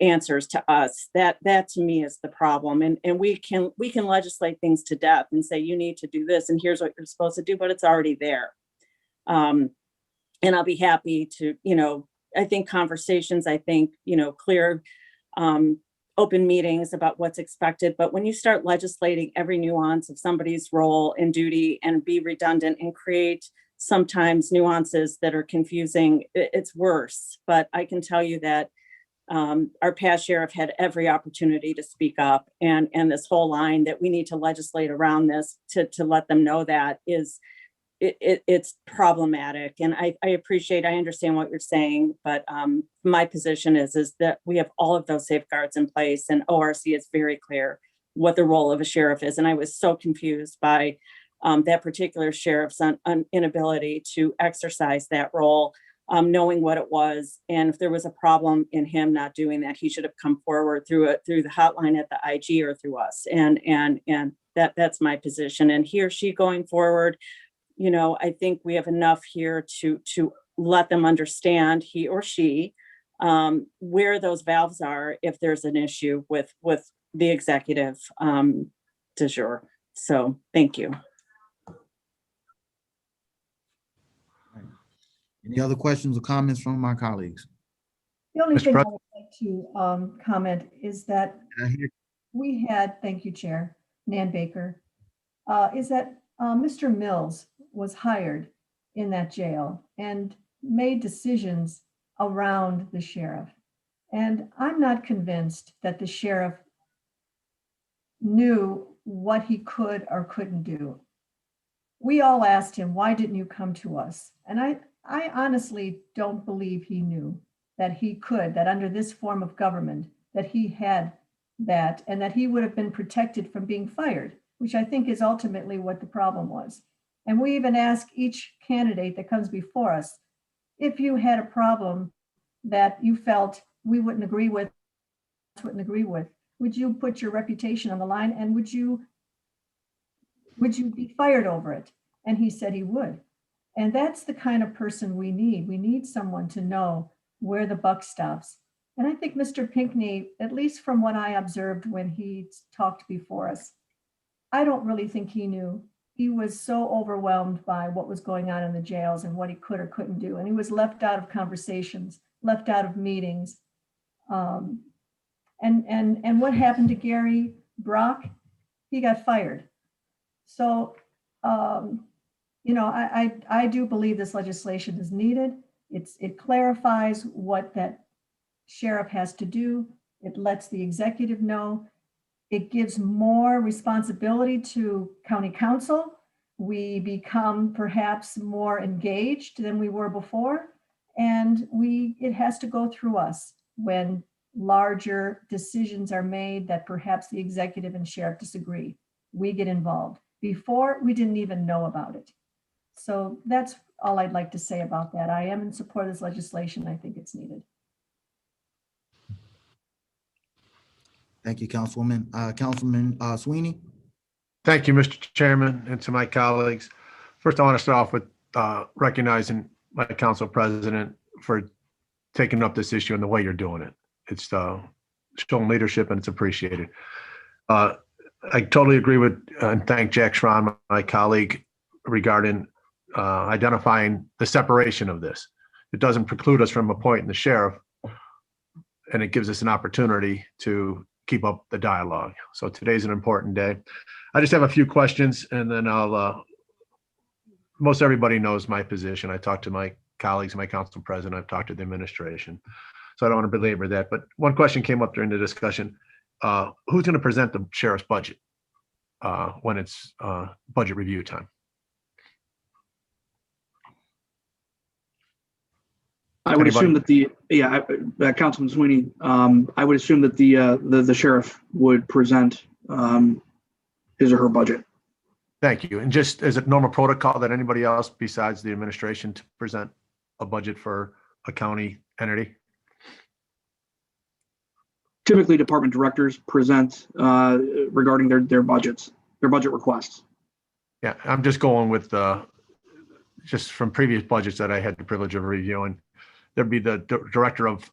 answers to us, that to me is the problem. And we can legislate things to death and say, you need to do this and here's what you're supposed to do, but it's already there. And I'll be happy to, I think conversations, clear open meetings about what's expected. But when you start legislating every nuance of somebody's role and duty and be redundant and create sometimes nuances that are confusing, it's worse. But I can tell you that our past sheriff had every opportunity to speak up, and this whole line that we need to legislate around this to let them know that it's problematic. And I understand what you're saying, but my position is that we have all of those safeguards in place, and ORC is very clear what the role of a sheriff is. And I was so confused by that particular sheriff's inability to exercise that role, knowing what it was. And if there was a problem in him not doing that, he should have come forward through the hotline at the IG or through us. And that's my position. And he or she going forward, I think we have enough here to let them understand, he or she, where those valves are if there's an issue with the executive du jour. So thank you. Any other questions or comments from my colleagues? The only Mr. thing I President? would like to comment is that Can I hear- we had, thank you, Chair, Nan Baker, is that Mr. Mills was hired in that jail and made decisions around the sheriff. And I'm not convinced that the sheriff knew what he could or couldn't do. We all asked him, why didn't you come to us? And I honestly don't believe he knew. that he could, that under this form of government, that he had that, and that he would have been protected from being fired, which I think is ultimately what the problem was. And we even ask each candidate that comes before us, if you had a problem that you felt we wouldn't agree with, would you put your reputation on the line, and would you be fired over it? And he said he would. And that's the kind of person we need. We need someone to know where the buck stops. And I think Mr. Pinckney, at least from what I observed when he talked before us, I don't really think he knew. He was so overwhelmed by what was going on in the jails and what he could or couldn't do. And he was left out of conversations, left out of meetings. And what happened to Gary Brock? He got fired. So, I do believe this legislation is needed. It clarifies what that sheriff has to do. It lets the executive know. It gives more responsibility to county council. We become perhaps more engaged than we were before. And it has to go through us when larger decisions are made that perhaps the executive and sheriff disagree. We get involved. Before, we didn't even know about it. So that's all I'd like to say about that. I am in support of this legislation. I think it's needed. Thank you, Councilwoman. Councilman Sweeney. Thank you, Mr. Chairman, and to my colleagues. First, I want to start off with recognizing my council president for taking up this issue and the way you're doing it. It's showing leadership and it's appreciated. I totally agree with and thank Jack Schron, my colleague, regarding identifying the separation of this. It doesn't preclude us from appointing the sheriff, and it gives us an opportunity to keep up the dialogue. So today's an important day. I just have a few questions, and then most everybody knows my position. I talked to my colleagues, my council president, I've talked to the administration. So I don't want to belabor that, but one question came up during the discussion. Who's going to present the sheriff's budget when it's budget review time? I would assume that Councilman Sweeney, I would assume that the sheriff would present his or her budget. Thank you. And just as a normal protocol that anybody else besides the administration to present a budget for a county entity? Typically, department directors present regarding their budgets, their budget requests. Yeah, I'm just going with just from previous budgets that I had the privilege of reviewing. There'd be the director of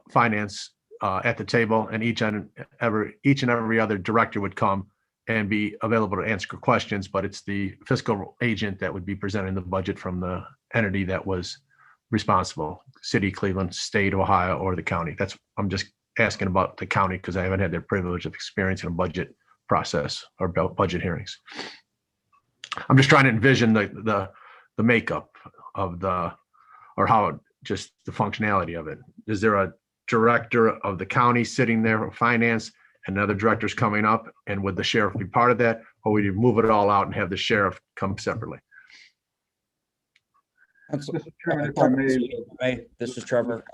finance at the table, and each and every other director would come and be available to answer questions, but it's the fiscal agent that would be presenting the budget from the entity that was responsible, city, Cleveland, state, Ohio, or the county. I'm just asking about the county because I haven't had the privilege of experiencing a budget process or budget hearings. I'm just trying to envision the makeup of or how just the functionality of it. Is there a director of the county sitting there for finance and other directors coming up, and would the sheriff be part of that, or would you move it all out and have the sheriff come separately? Mr. Chairman, if I may. This is Trevor.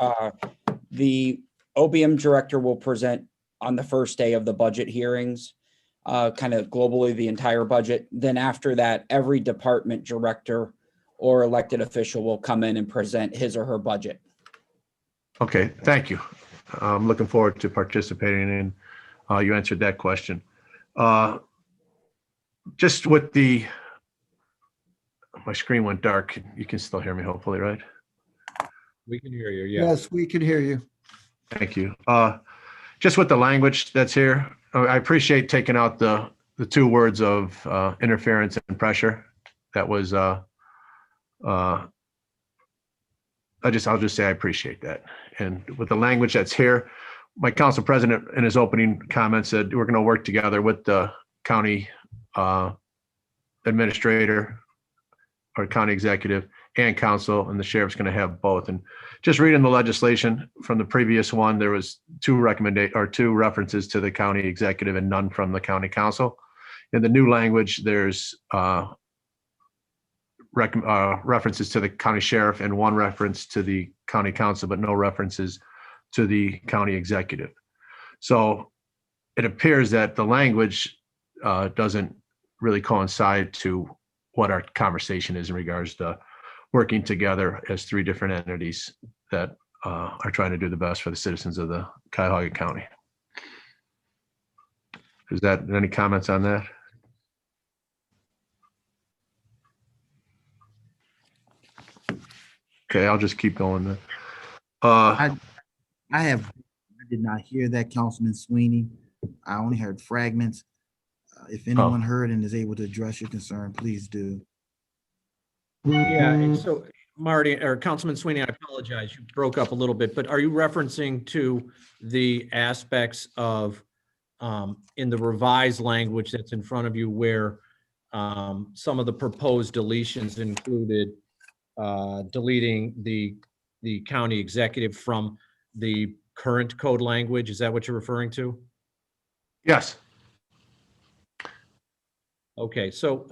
The OBM director will present on the first day of the budget hearings, kind of globally the entire budget. Then after that, every department director or elected official will come in and present his or her budget. Okay, thank you. I'm looking forward to participating in. You answered that question. Just with my screen went dark. You can still hear me, hopefully, right? We can hear you. Yes, we can hear you. Thank you. Just with the language that's here, I appreciate taking out the two words of interference and pressure. That was I'll just say I appreciate that. And with the language that's here, my council president in his opening comments said we're going to work together with the county administrator or county executive and council, and the sheriff's going to have both. And just reading the legislation from the previous one, there was two references to the county executive and none from the county council. In the new language, there's references to the county sheriff and one reference to the county council, but no references to the county executive. So it appears that the language doesn't really coincide to what our conversation is in regards to working together as three different entities that are trying to do the best for the citizens of the Cuyahoga County. Is that any comments on that? Okay, I'll just keep going then. I did not hear that, Councilman Sweeney. I only heard fragments. If anyone heard and is able to address your concern, please do. Yeah, and so Marty, or Councilman Sweeney, I apologize, you broke up a little bit, but are you referencing to the aspects of in the revised language that's in front of you where some of the proposed deletions included deleting the county executive from the current code language? Is that what you're referring to? Yes. Okay, so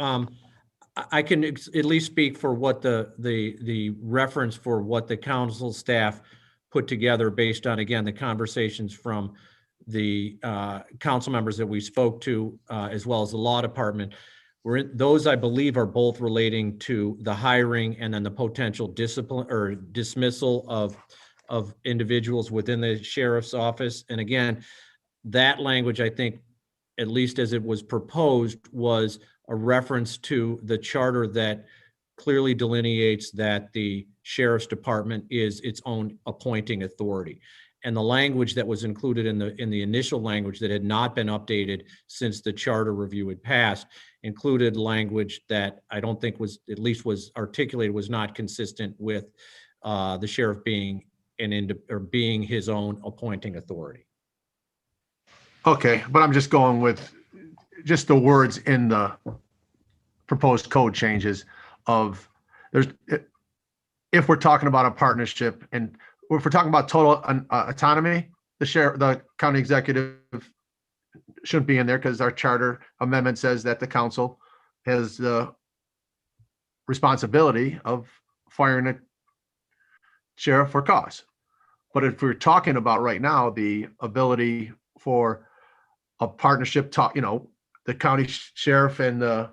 I can at least speak for what the reference for what the council staff put together based on, again, the conversations from the council members that we spoke to, as well as the law department. Those, I believe, are both relating to the hiring and then the potential discipline or dismissal of individuals within the sheriff's office. And again, that language, I think, at least as it was proposed, was a reference to the charter that clearly delineates that the sheriff's department is its own appointing authority. And the language that was included in the initial language that had not been updated since the charter review had passed included language that I don't think was, at least was articulated, was not consistent with the sheriff being being his own appointing authority. Okay, but I'm just going with just the words in the proposed code changes of if we're talking about a partnership and if we're talking about total autonomy, the county executive shouldn't be in there because our charter amendment says that the council has the responsibility of firing a sheriff for cause. But if we're talking about right now, the ability for a partnership, the county sheriff and the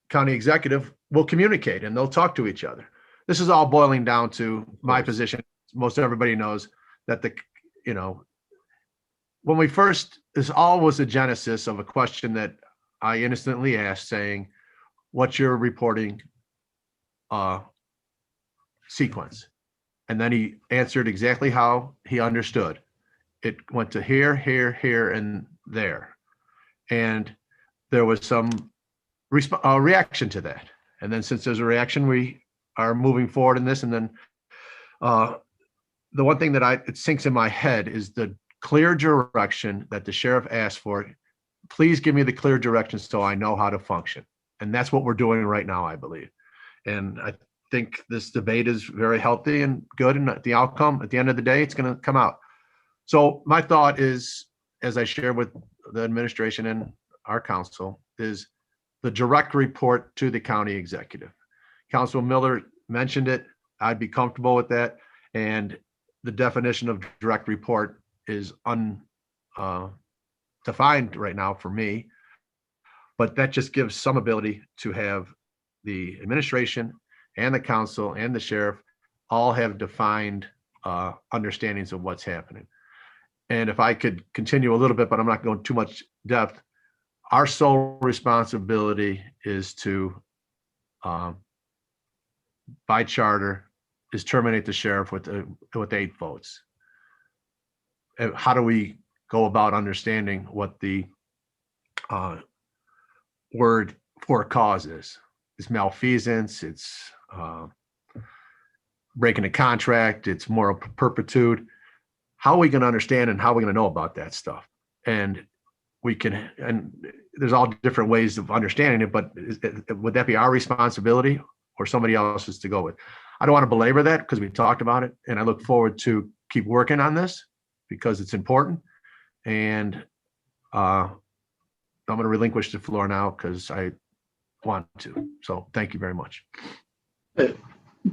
county executive will communicate and they'll talk to each other. This is all boiling down to my position. Most everybody knows that when we first, this all was a genesis of a question that I innocently asked saying, what's your reporting sequence? And then he answered exactly how he understood. It went to here, here, here, and there. And there was some reaction to that. And then since there's a reaction, we are moving forward in this. And then the one thing that it sinks in my head is the clear direction that the sheriff asked for. Please give me the clear direction so I know how to function. And that's what we're doing right now, I believe. And I think this debate is very healthy and good. And the outcome, at the end of the day, it's going to come out. So my thought is, as I share with the administration and our council, is the direct report to the county executive. Councilman Miller mentioned it. I'd be comfortable with that. And the definition of direct report is undefined right now for me. But that just gives some ability to have the administration and the council and the sheriff all have defined understandings of what's happening. And if I could continue a little bit, but I'm not going too much depth, our sole responsibility is to, by charter, is terminate the sheriff with 8 votes. And how do we go about understanding what the word for cause is? It's malfeasance, it's breaking a contract, it's moral turpitude. How are we going to understand and how are we going to know about that stuff? And there's all different ways of understanding it, but would that be our responsibility or somebody else's to go with? I don't want to belabor that because we talked about it, and I look forward to keep working on this because it's important. And I'm going to relinquish the floor now because I want to. So thank you very much.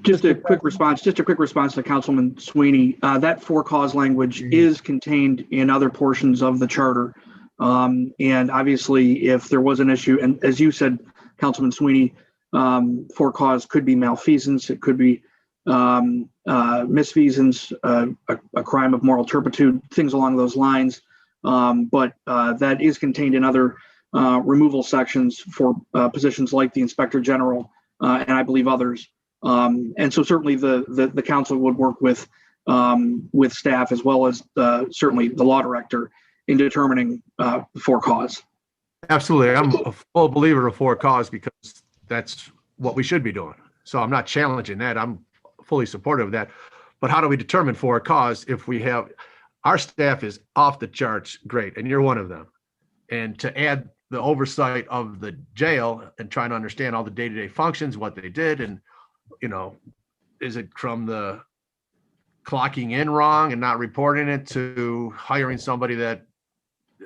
Just a quick response to Councilman Sweeney. That for cause language is contained in other portions of the charter. And obviously, if there was an issue, and as you said, Councilman Sweeney, for cause could be malfeasance, it could be misfeasance, a crime of moral turpitude, things along those lines. But that is contained in other removal sections for positions like the Inspector General and I believe others. And so certainly the council would work with staff as well as certainly the law director in determining for cause. Absolutely. I'm a full believer of for cause because that's what we should be doing. So I'm not challenging that. I'm fully supportive of that. But how do we determine for cause if we have, our staff is off the charts great, and you're one of them. And to add the oversight of the jail and trying to understand all the day-to-day functions, what they did, and, you know, is it from the clocking in wrong and not reporting it to hiring somebody that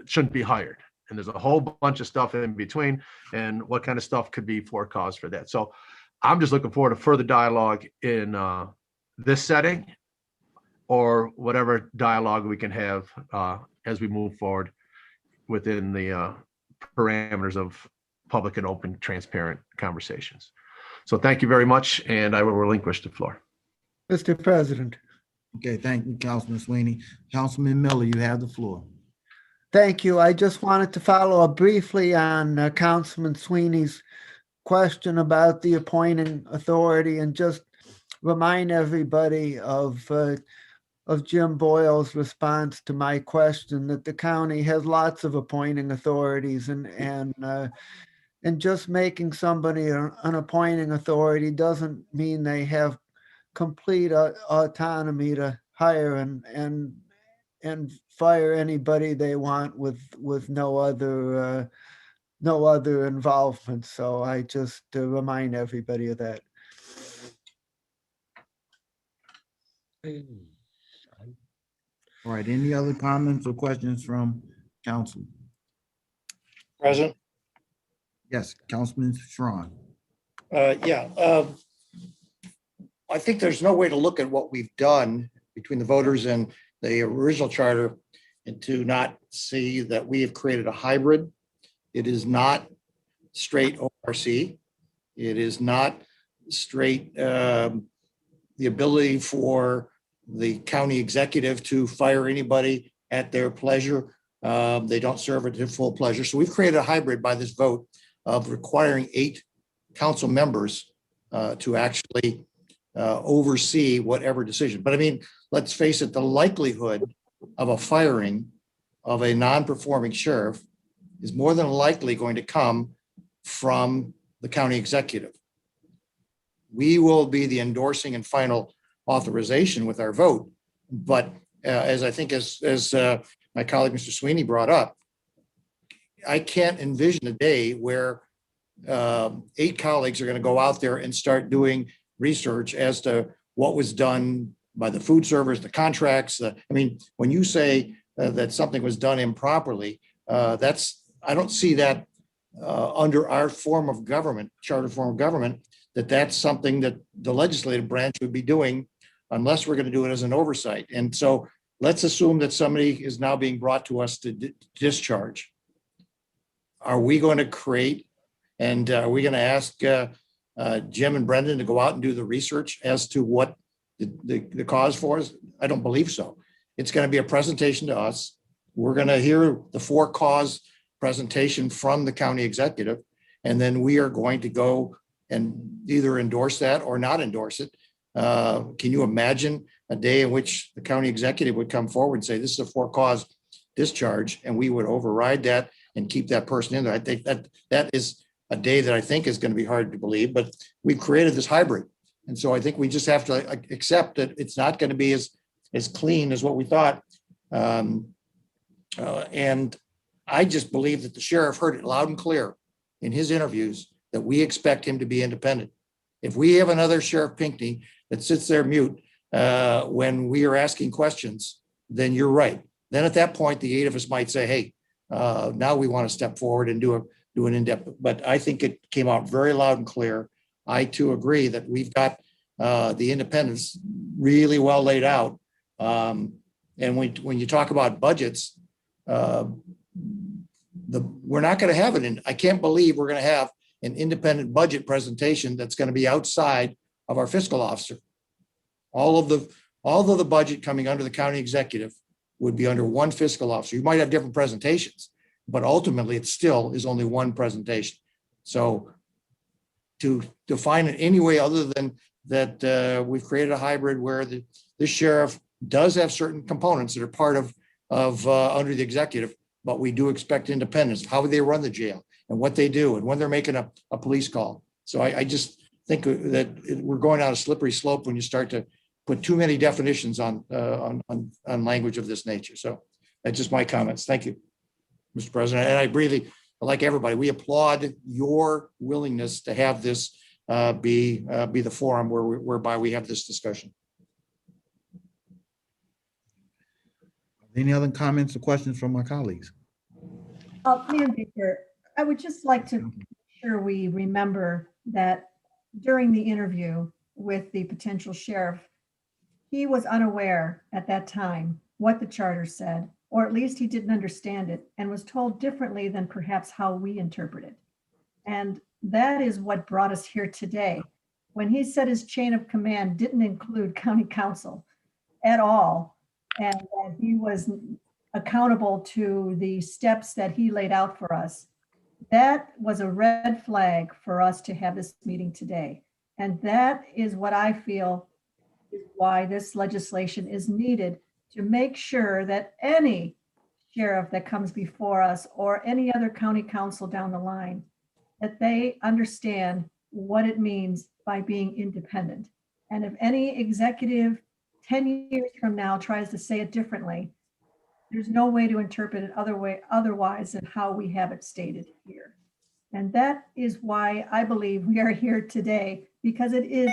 shouldn't be hired? And there's a whole bunch of stuff in between, and what kind of stuff could be for cause for that. So I'm just looking forward to further dialogue in this setting or whatever dialogue we can have as we move forward within the parameters of public and open, transparent conversations. So thank you very much, and I will relinquish the floor. Mr. President. Okay, thank you, Councilman Sweeney. Councilman Miller, you have the floor. Thank you. I just wanted to follow up briefly on Councilman Sweeney's question about the appointing authority and just remind everybody of Jim Boyle's response to my question that the county has lots of appointing authorities and just making somebody an appointing authority doesn't mean they have complete autonomy to hire and fire anybody they want with no other involvement. So I just remind everybody of that. All right, any other comments or questions from council? Present. Yes, Councilman Strawn. I think there's no way to look at what we've done between the voters and the original charter and to not see that we have created a hybrid. It is not straight ORC. It is not straight the ability for the county executive to fire anybody at their pleasure. They don't serve at their full pleasure. So we've created a hybrid by this vote of requiring 8 council members to actually oversee whatever decision. But I mean, let's face it, the likelihood of a firing of a non-performing sheriff is more than likely going to come from the county executive. We will be the endorsing and final authorization with our vote. But as I think as my colleague, Mr. Sweeney, brought up, I can't envision a day where 8 colleagues are going to go out there and start doing research as to what was done by the food service, the contracts. I mean, when you say that something was done improperly, I don't see that under our form of government, charter form of government, that's something that the legislative branch would be doing unless we're going to do it as an oversight. And so let's assume that somebody is now being brought to us to discharge. Are we going to create, and are we going to ask Jim and Brendan to go out and do the research as to what the cause for is? I don't believe so. It's going to be a presentation to us. We're going to hear the for cause presentation from the county executive, and then we are going to go and either endorse that or not endorse it. Can you imagine a day in which the county executive would come forward and say, this is a for cause discharge, and we would override that and keep that person in there? I think that is a day that I think is going to be hard to believe, but we've created this hybrid. And so I think we just have to accept that it's not going to be as clean as what we thought. And I just believe that the sheriff heard it loud and clear in his interviews that we expect him to be independent. If we have another Sheriff Pinckney that sits there mute when we are asking questions, then you're right. Then at that point, the 8 of us might say, hey, now we want to step forward and do do an in-depth, but I think it came out very loud and clear. I too agree that we've got the independence really well laid out. And when you talk about budgets, we're not going to have it in. I can't believe we're going to have an independent budget presentation that's going to be outside of our fiscal officer. All of the budget coming under the county executive would be under one fiscal officer. You might have different presentations, but ultimately it still is only one presentation. So to define it any way other than that, we've created a hybrid where the sheriff does have certain components that are part of under the executive, but we do expect independence, how they run the jail and what they do and when they're making a police call. So I just think that we're going down a slippery slope when you start to put too many definitions on language of this nature. So that's just my comments. Thank you, Mr. President. And I really, like everybody, we applaud your willingness to have this be the forum whereby we have this discussion. Any other comments or questions from my colleagues? Mayor Baker, I would just like to make sure we remember that during the interview with the potential sheriff, he was unaware at that time what the charter said, or at least he didn't understand it and was told differently than perhaps how we interpret it. And that is what brought us here today. When he said his chain of command didn't include county council at all, and that he was accountable to the steps that he laid out for us, that was a red flag for us to have this meeting today. And that is what I feel is why this legislation is needed, to make sure that any sheriff that comes before us or any other county council down the line, that they understand what it means by being independent. And if any executive 10 years from now tries to say it differently, there's no way to interpret it otherwise than how we have it stated here. And that is why I believe we are here today, because it is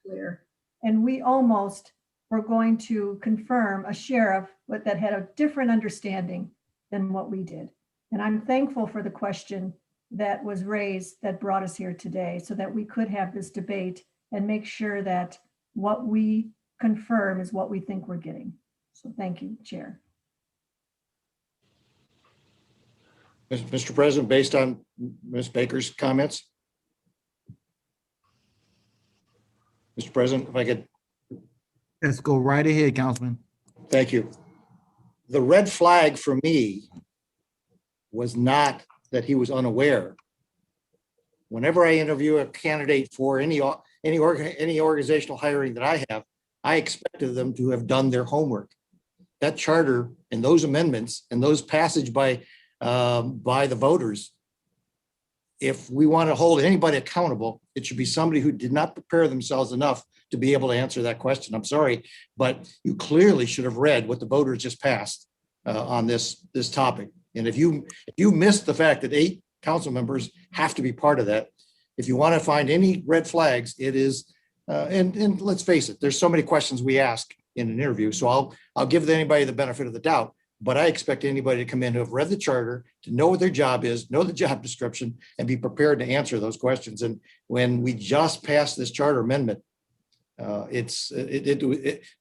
clear. And we almost were going to confirm a sheriff that had a different understanding than what we did. And I'm thankful for the question that was raised that brought us here today, so that we could have this debate and make sure that what we confirm is what we think we're getting. So thank you, Chair. Mr. President, based on Ms. Baker's comments. Mr. President, if I could. Let's go right ahead, Councilman. Thank you. The red flag for me was not that he was unaware. Whenever I interview a candidate for any organizational hiring that I have, I expected them to have done their homework. That charter and those amendments and those passage by the voters, if we want to hold anybody accountable, it should be somebody who did not prepare themselves enough to be able to answer that question. I'm sorry, but you clearly should have read what the voters just passed on this topic. And if you missed the fact that 8 council members have to be part of that, if you want to find any red flags, it is, and let's face it, there's so many questions we ask in an interview. So I'll give anybody the benefit of the doubt. But I expect anybody to come in who have read the charter, to know what their job is, know the job description, and be prepared to answer those questions. And when we just passed this charter amendment, to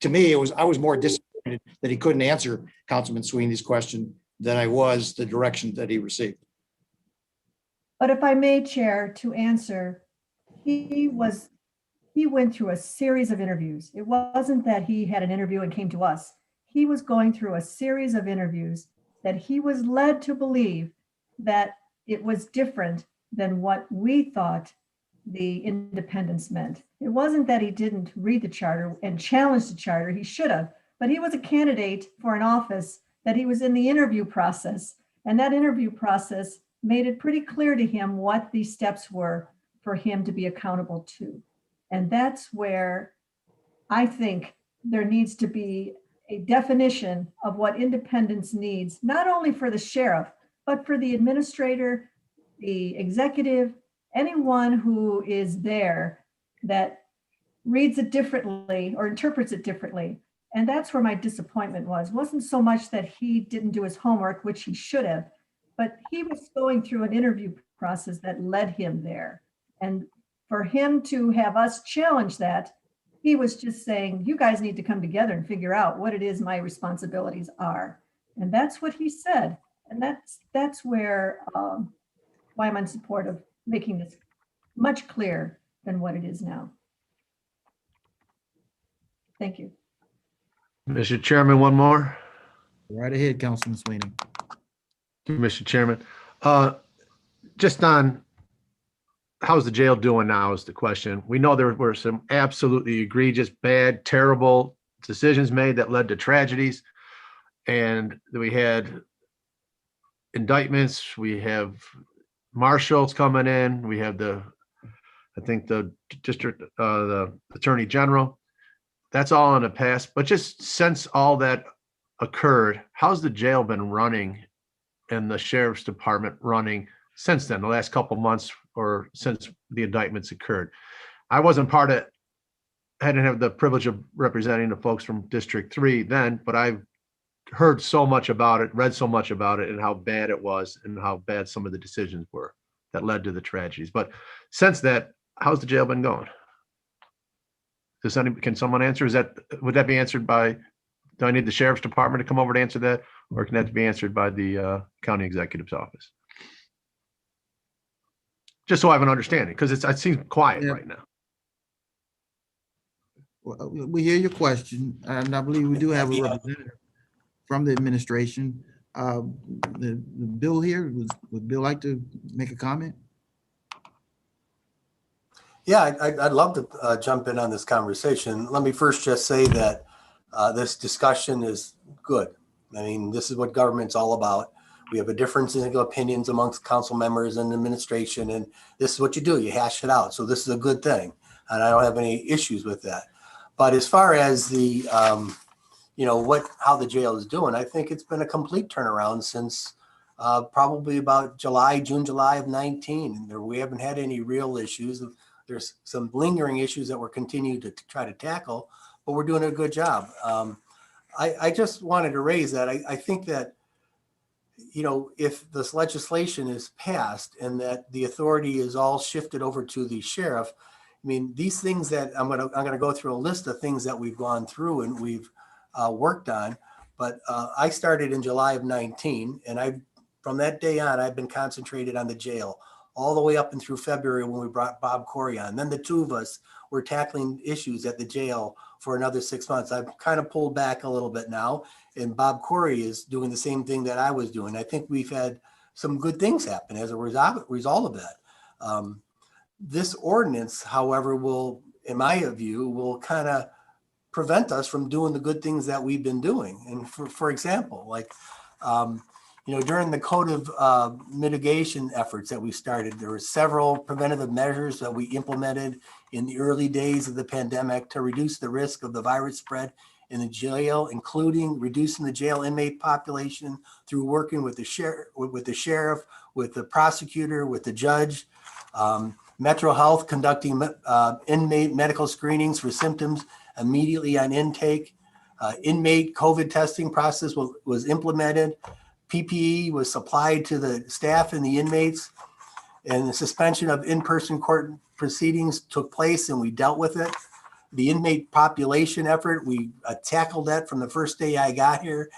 me, I was more disappointed that he couldn't answer Councilman Sweeney's question than I was the direction that he received. But if I may, Chair, to answer, he went through a series of interviews. It wasn't that he had an interview and came to us. He was going through a series of interviews that he was led to believe that it was different than what we thought the independence meant. It wasn't that he didn't read the charter and challenge the charter. He should have, but he was a candidate for an office that he was in the interview process. And that interview process made it pretty clear to him what the steps were for him to be accountable to. And that's where I think there needs to be a definition of what independence needs, not only for the sheriff, but for the administrator, the executive, anyone who is there that reads it differently or interprets it differently. And that's where my disappointment was. It wasn't so much that he didn't do his homework, which he should have, but he was going through an interview process that led him there. And for him to have us challenge that, he was just saying, you guys need to come together and figure out what it is my responsibilities are. And that's what he said. And that's where why I'm in support of making this much clearer than what it is now. Thank you. Mr. Chairman, one more. Right ahead, Councilman Sweeney. Mr. Chairman, just on how's the jail doing now is the question. We know there were some absolutely egregious, bad, terrible decisions made that led to tragedies. And we had indictments, we have marshals coming in, we have I think the district, the attorney general. That's all in the past, but just since all that occurred, how's the jail been running and the sheriff's department running since then, the last couple months or since the indictments occurred? I wasn't part of, I didn't have the privilege of representing the folks from District 3 then, but I've heard so much about it, read so much about it, and how bad it was and how bad some of the decisions were that led to the tragedies. But since that, how's the jail been going? Can someone answer? Would that be answered by, do I need the sheriff's department to come over to answer that? Or can that be answered by the county executive's office? Just so I have an understanding, because it seems quiet right now. Well, we hear your question, and I believe we do have a representative from the administration. The Bill here, would Bill like to make a comment? Yeah, I'd love to jump in on this conversation. Let me first just say that this discussion is good. I mean, this is what government's all about. We have a difference in opinions amongst council members and administration, and this is what you do. You hash it out. So this is a good thing, and I don't have any issues with that. But as far as the, how the jail is doing, I think it's been a complete turnaround since probably about June, July of 19. We haven't had any real issues. There's some lingering issues that we're continuing to try to tackle, but we're doing a good job. I just wanted to raise that. I think that, if this legislation is passed and that the authority is all shifted over to the sheriff, I mean, these things that I'm gonna go through a list of things that we've gone through and we've worked on. But I started in July of 19, and from that day on, I've been concentrated on the jail all the way up and through February when we brought Bob Corey on. Then the two of us were tackling issues at the jail for another 6 months. I've kind of pulled back a little bit now, and Bob Corey is doing the same thing that I was doing. I think we've had some good things happen as a result of that. This ordinance, however, will, in my view, will kind of prevent us from doing the good things that we've been doing. And for example, like, during the code of mitigation efforts that we started, there were several preventative measures that we implemented in the early days of the pandemic to reduce the risk of the virus spread in the jail, including reducing the jail inmate population through working with the sheriff, with the prosecutor, with the judge. Metro Health conducting inmate medical screenings for symptoms immediately on intake. Inmate COVID testing process was implemented. PPE was supplied to the staff and the inmates, and the suspension of in-person court proceedings took place, and we dealt with it. The inmate population effort, we tackled that from the first day I got here.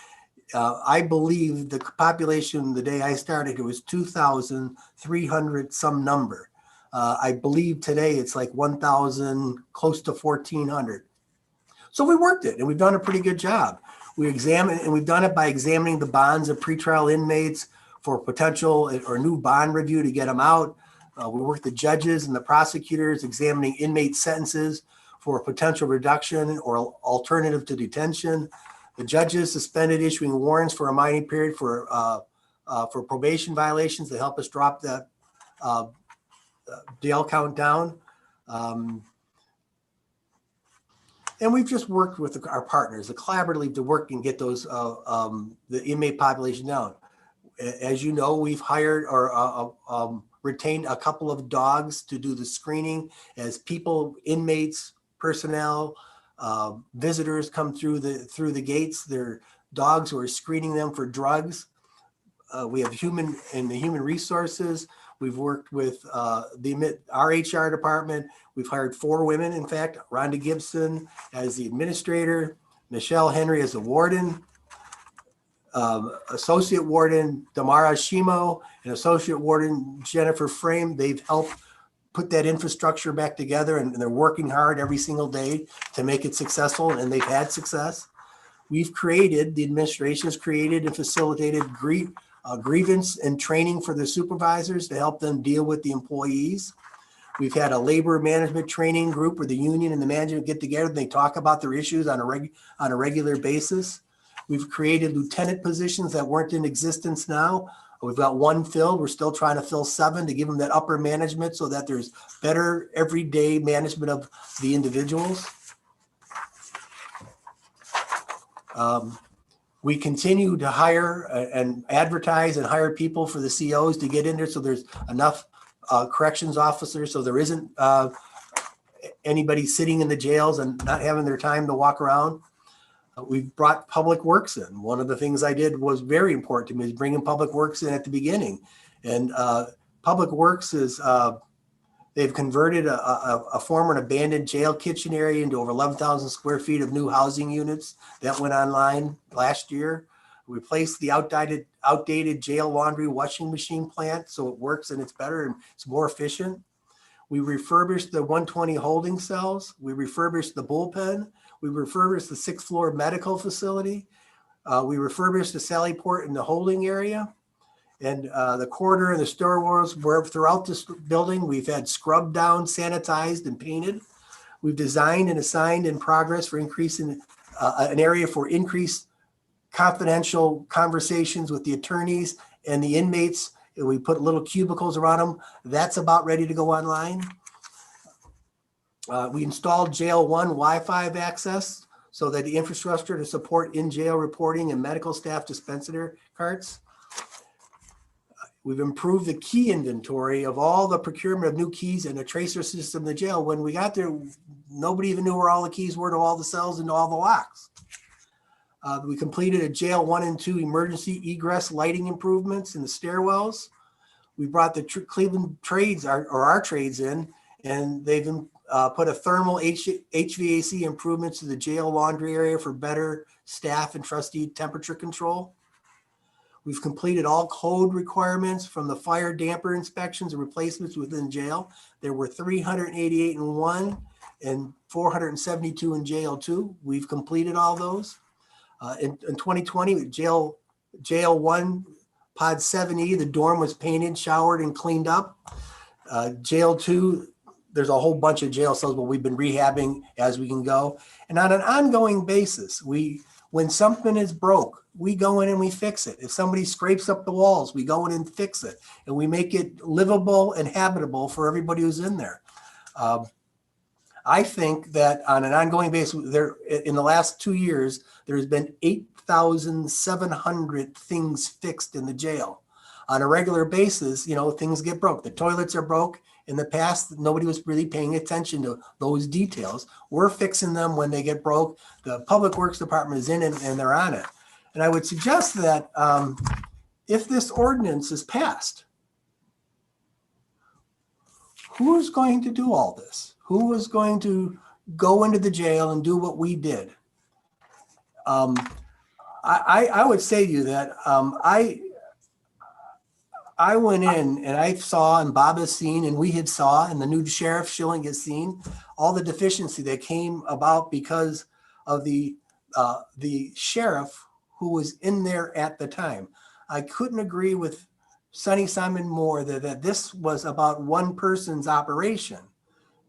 I believe the population the day I started, it was 2,300 some number. I believe today it's like 1,000, close to 1,400. So we worked it, and we've done a pretty good job. We examined, and we've done it by examining the bonds of pretrial inmates for potential or new bond review to get them out. We worked the judges and the prosecutors examining inmate sentences for potential reduction or alternative to detention. The judges suspended issuing warrants for a remaining period for probation violations to help us drop that jail count down. And we've just worked with our partners, collaboratively to work and get those the inmate population down. As you know, we've hired or retained a couple of dogs to do the screening as people, inmates, personnel, visitors come through the gates. They're dogs who are screening them for drugs. We have human resources. We've worked with our HR department. We've hired 4 women, in fact, Rhonda Gibson as the administrator, Michelle Henry as the warden, Associate Warden Damara Shimo, and Associate Warden Jennifer Frame. They've helped put that infrastructure back together, and they're working hard every single day to make it successful, and they've had success. The administration has created and facilitated grievance and training for the supervisors to help them deal with the employees. We've had a labor management training group where the union and the management get together and they talk about their issues on a regular basis. We've created lieutenant positions that weren't in existence now. We've got 1 filled. We're still trying to fill 7 to give them that upper management so that there's better everyday management of the individuals. We continue to hire and advertise and hire people for the COs to get in there so there's enough corrections officers so there isn't anybody sitting in the jails and not having their time to walk around. We've brought Public Works in. One of the things I did was very important to me is bringing Public Works in at the beginning. And Public Works is, they've converted a former abandoned jail kitchen area into over 11,000 square feet of new housing units. That went online last year. We replaced the outdated jail laundry washing machine plant so it works and it's better and it's more efficient. We refurbished the 120 holding cells. We refurbished the bullpen. We refurbished the 6th floor medical facility. We refurbished the Sally Port in the holding area. And the corridor and the stairwells were throughout this building. We've had scrubbed down, sanitized, and painted. We've designed and assigned in progress for increasing an area for increased confidential conversations with the attorneys and the inmates. And we put little cubicles around them. That's about ready to go online. We installed Jail 1 Wi-Fi access so that the infrastructure to support in-jail reporting and medical staff dispenser carts. We've improved the key inventory of all the procurement of new keys and a tracer system in the jail. When we got there, nobody even knew where all the keys were to all the cells and to all the locks. We completed a Jail 1 and 2 emergency egress lighting improvements in the stairwells. We brought the Cleveland trades, our trades in, and they've put a thermal HVAC improvements to the jail laundry area for better staff and trustee temperature control. We've completed all code requirements from the fire damper inspections and replacements within jail. There were 388 in 1 and 472 in jail 2. We've completed all those. In 2020, jail 1, pod 7E, the dorm was painted, showered, and cleaned up. Jail 2, there's a whole bunch of jail cells, but we've been rehabbing as we can go. And on an ongoing basis, when something is broke, we go in and we fix it. If somebody scrapes up the walls, we go in and fix it. And we make it livable and habitable for everybody who's in there. I think that on an ongoing basis, in the last 2 years, there's been 8,700 things fixed in the jail. On a regular basis, things get broke. The toilets are broke. In the past, nobody was really paying attention to those details. We're fixing them when they get broke. The Public Works Department is in it and they're on it. And I would suggest that if this ordinance is passed, who's going to do all this? Who is going to go into the jail and do what we did? I would say to you that I went in and I saw, and Bob has seen, and we had saw, and the new sheriff Schilling has seen all the deficiency that came about because of the sheriff who was in there at the time. I couldn't agree with Sonny Simon more that this was about one person's operation.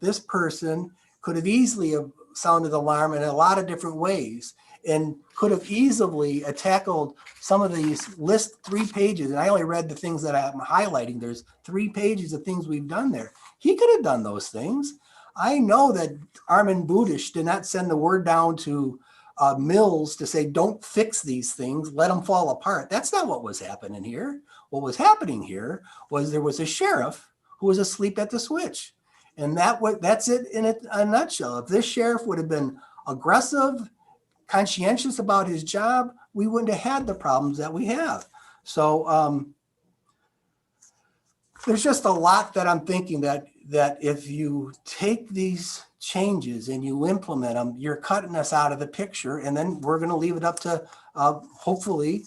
This person could have easily have sounded the alarm in a lot of different ways and could have easily tackled some of these list 3 pages. And I only read the things that I'm highlighting. There's 3 pages of things we've done there. He could have done those things. I know that Armin Budish did not send the word down to Mills to say, don't fix these things, let them fall apart. That's not what was happening here. What was happening here was there was a sheriff who was asleep at the switch. And that's it in a nutshell. If this sheriff would have been aggressive, conscientious about his job, we wouldn't have had the problems that we have. So there's just a lot that I'm thinking that if you take these changes and you implement them, you're cutting us out of the picture. And then we're going to leave it up to hopefully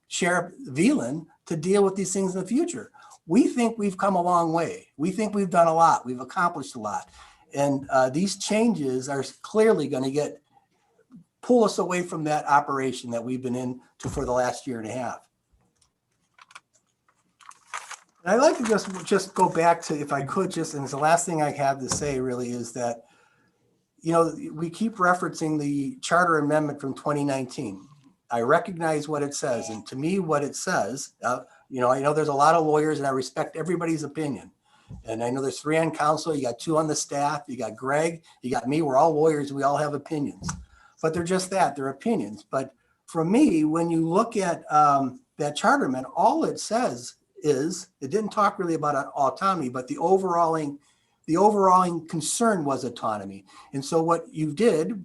Sheriff Veland to deal with these things in the future. We think we've come a long way. We think we've done a lot. We've accomplished a lot. And these changes are clearly going to pull us away from that operation that we've been in for the last year and a half. And I'd like to just go back to, if I could, and it's the last thing I have to say really is that, we keep referencing the charter amendment from 2019. I recognize what it says. And to me, what it says, I know there's a lot of lawyers and I respect everybody's opinion. And I know there's 3 on council, you got 2 on the staff, you got Greg, you got me, we're all lawyers, we all have opinions. But they're just that, they're opinions. But for me, when you look at that charter amendment, all it says is, it didn't talk really about autonomy, but the overall concern was autonomy. And so what you did,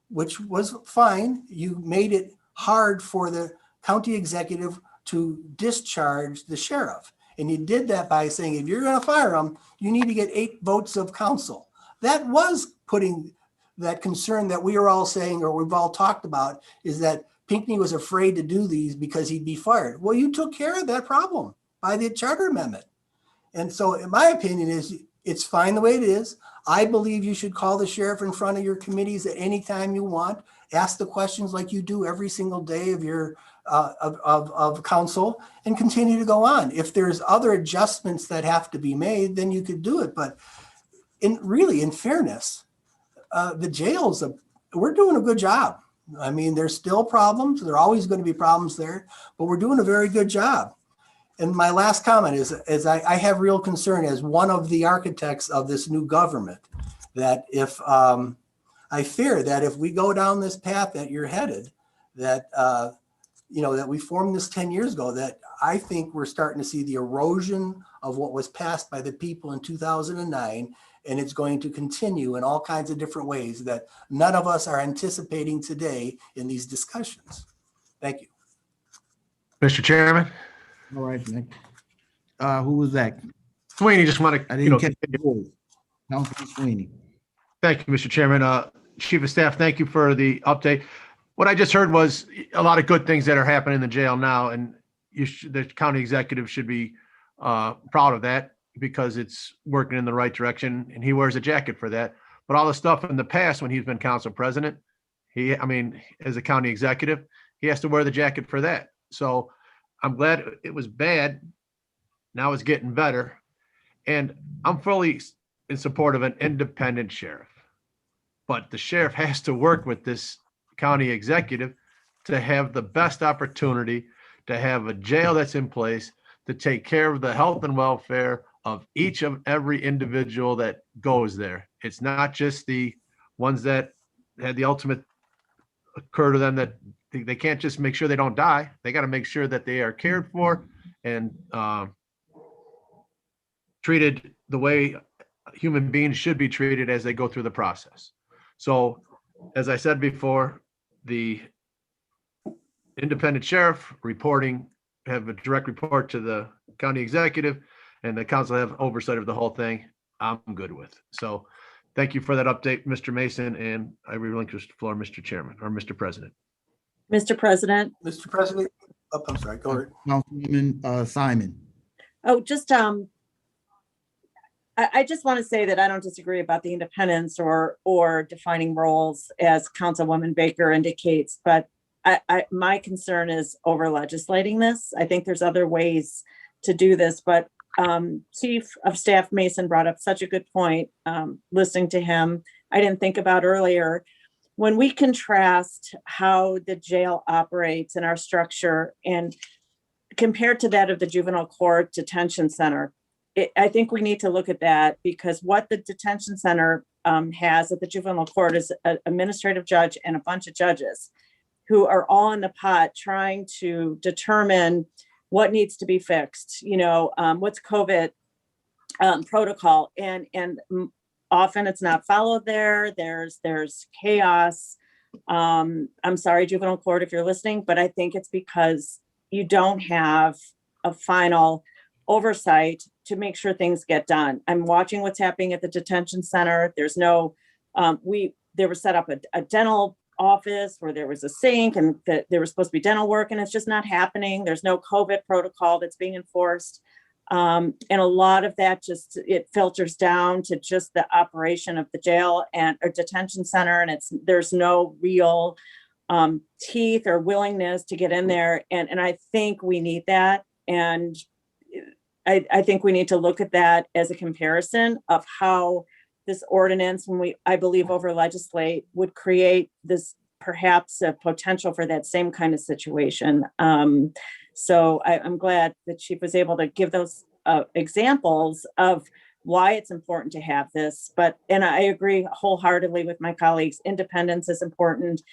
which was fine, you made it hard for the county executive to discharge the sheriff. And you did that by saying, if you're going to fire him, you need to get 8 votes of council. That was putting that concern that we are all saying, or we've all talked about, is that Pinckney was afraid to do these because he'd be fired. Well, you took care of that problem by the charter amendment. And so in my opinion is, it's fine the way it is. I believe you should call the sheriff in front of your committees at any time you want. Ask the questions like you do every single day of your of council, and continue to go on. If there's other adjustments that have to be made, then you could do it. But in fairness, the jails, we're doing a good job. I mean, there's still problems. There are always going to be problems there, but we're doing a very good job. And my last comment is I have real concern as one of the architects of this new government, that if I fear that if we go down this path that you're headed, that that we formed this 10 years ago, that I think we're starting to see the erosion of what was passed by the people in 2009, and it's going to continue in all kinds of different ways that none of us are anticipating today in these discussions. Thank you. Mr. Chairman. All right, Nick. Who was that? Sweeney, just want to, I didn't catch the voice. Councilman Sweeney. Thank you, Mr. Chairman. Chief of Staff, thank you for the update. What I just heard was a lot of good things that are happening in the jail now, and the county executive should be proud of that because it's working in the right direction, and he wears a jacket for that. But all the stuff in the past when he's been council president, as a county executive, he has to wear the jacket for that. So I'm glad it was bad. Now it's getting better. And I'm fully in support of an independent sheriff. But the sheriff has to work with this county executive to have the best opportunity to have a jail that's in place to take care of the health and welfare of each of every individual that goes there. It's not just the ones that had the ultimate occur to them, that they can't just make sure they don't die. They got to make sure that they are cared for and treated the way human beings should be treated as they go through the process. So, as I said before, the independent sheriff have a direct report to the county executive, and the council have oversight of the whole thing. I'm good with. So thank you for that update, Mr. Mason, and I relinquish the floor, Mr. Chairman, or Mr. President. Mr. President. Mr. President, I'm sorry, go ahead. Councilwoman Simon. Oh, just I just want to say that I don't disagree about the independence or defining roles, as Councilwoman Baker indicates, but my concern is over legislating this. I think there's other ways to do this, but Chief of Staff Mason brought up such a good point. Listening to him, I didn't think about earlier, when we contrast how the jail operates in our structure and compared to that of the juvenile court detention center, I think we need to look at that, because what the detention center has at the juvenile court is an administrative judge and a bunch of judges who are all in the pot trying to determine what needs to be fixed, what's COVID protocol, and often it's not followed there. There's chaos. I'm sorry, juvenile court, if you're listening, but I think it's because you don't have a final oversight to make sure things get done. I'm watching what's happening at the detention center. There's no, there was set up a dental office where there was a sink and that there was supposed to be dental work, and it's just not happening. There's no COVID protocol that's being enforced. And a lot of that it filters down to just the operation of the jail and or detention center. And there's no real teeth or willingness to get in there. And I think we need that. And I think we need to look at that as a comparison of how this ordinance, when I believe over legislate, would create this perhaps a potential for that same kind of situation. So I'm glad the chief was able to give those examples of why it's important to have this. And I agree wholeheartedly with my colleagues, independence is important.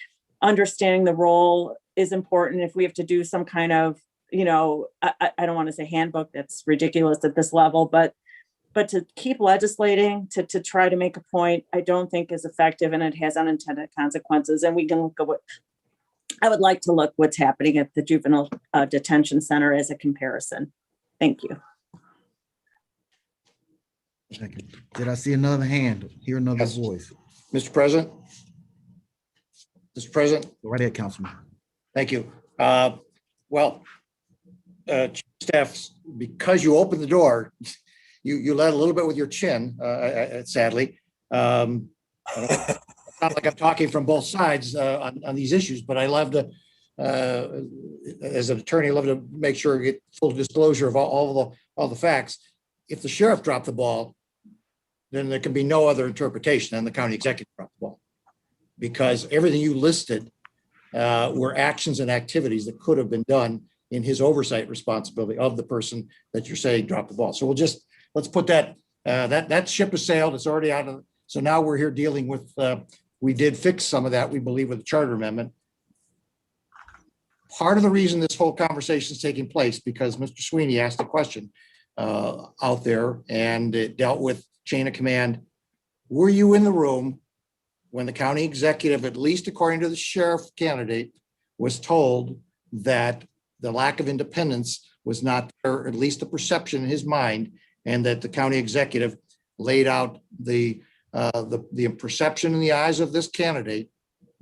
Understanding the role is important. If we have to do some kind of, I don't want to say handbook, that's ridiculous at this level, but to keep legislating, to try to make a point, I don't think is effective, and it has unintended consequences. And we can look at I would like to look what's happening at the juvenile detention center as a comparison. Thank you. Did I see another hand? Hear another voice? Mr. President? Mr. President? Go right ahead, Councilman. Thank you. Chief Staff, because you opened the door, you led a little bit with your chin, sadly. It's not like I'm talking from both sides on these issues, but I love to, as an attorney, I love to make sure we get full disclosure of all the facts. If the sheriff dropped the ball, then there can be no other interpretation than the county executive dropped the ball. Because everything you listed were actions and activities that could have been done in his oversight responsibility of the person that you're saying dropped the ball. So let's put that ship has sailed. It's already out of. So now we're here dealing with. We did fix some of that, we believe, with the charter amendment. Part of the reason this whole conversation is taking place because Mr. Sweeney asked a question out there, and it dealt with chain of command. Were you in the room when the county executive, at least according to the sheriff candidate, was told that the lack of independence was not there, or at least the perception in his mind, and that the county executive laid out the perception in the eyes of this candidate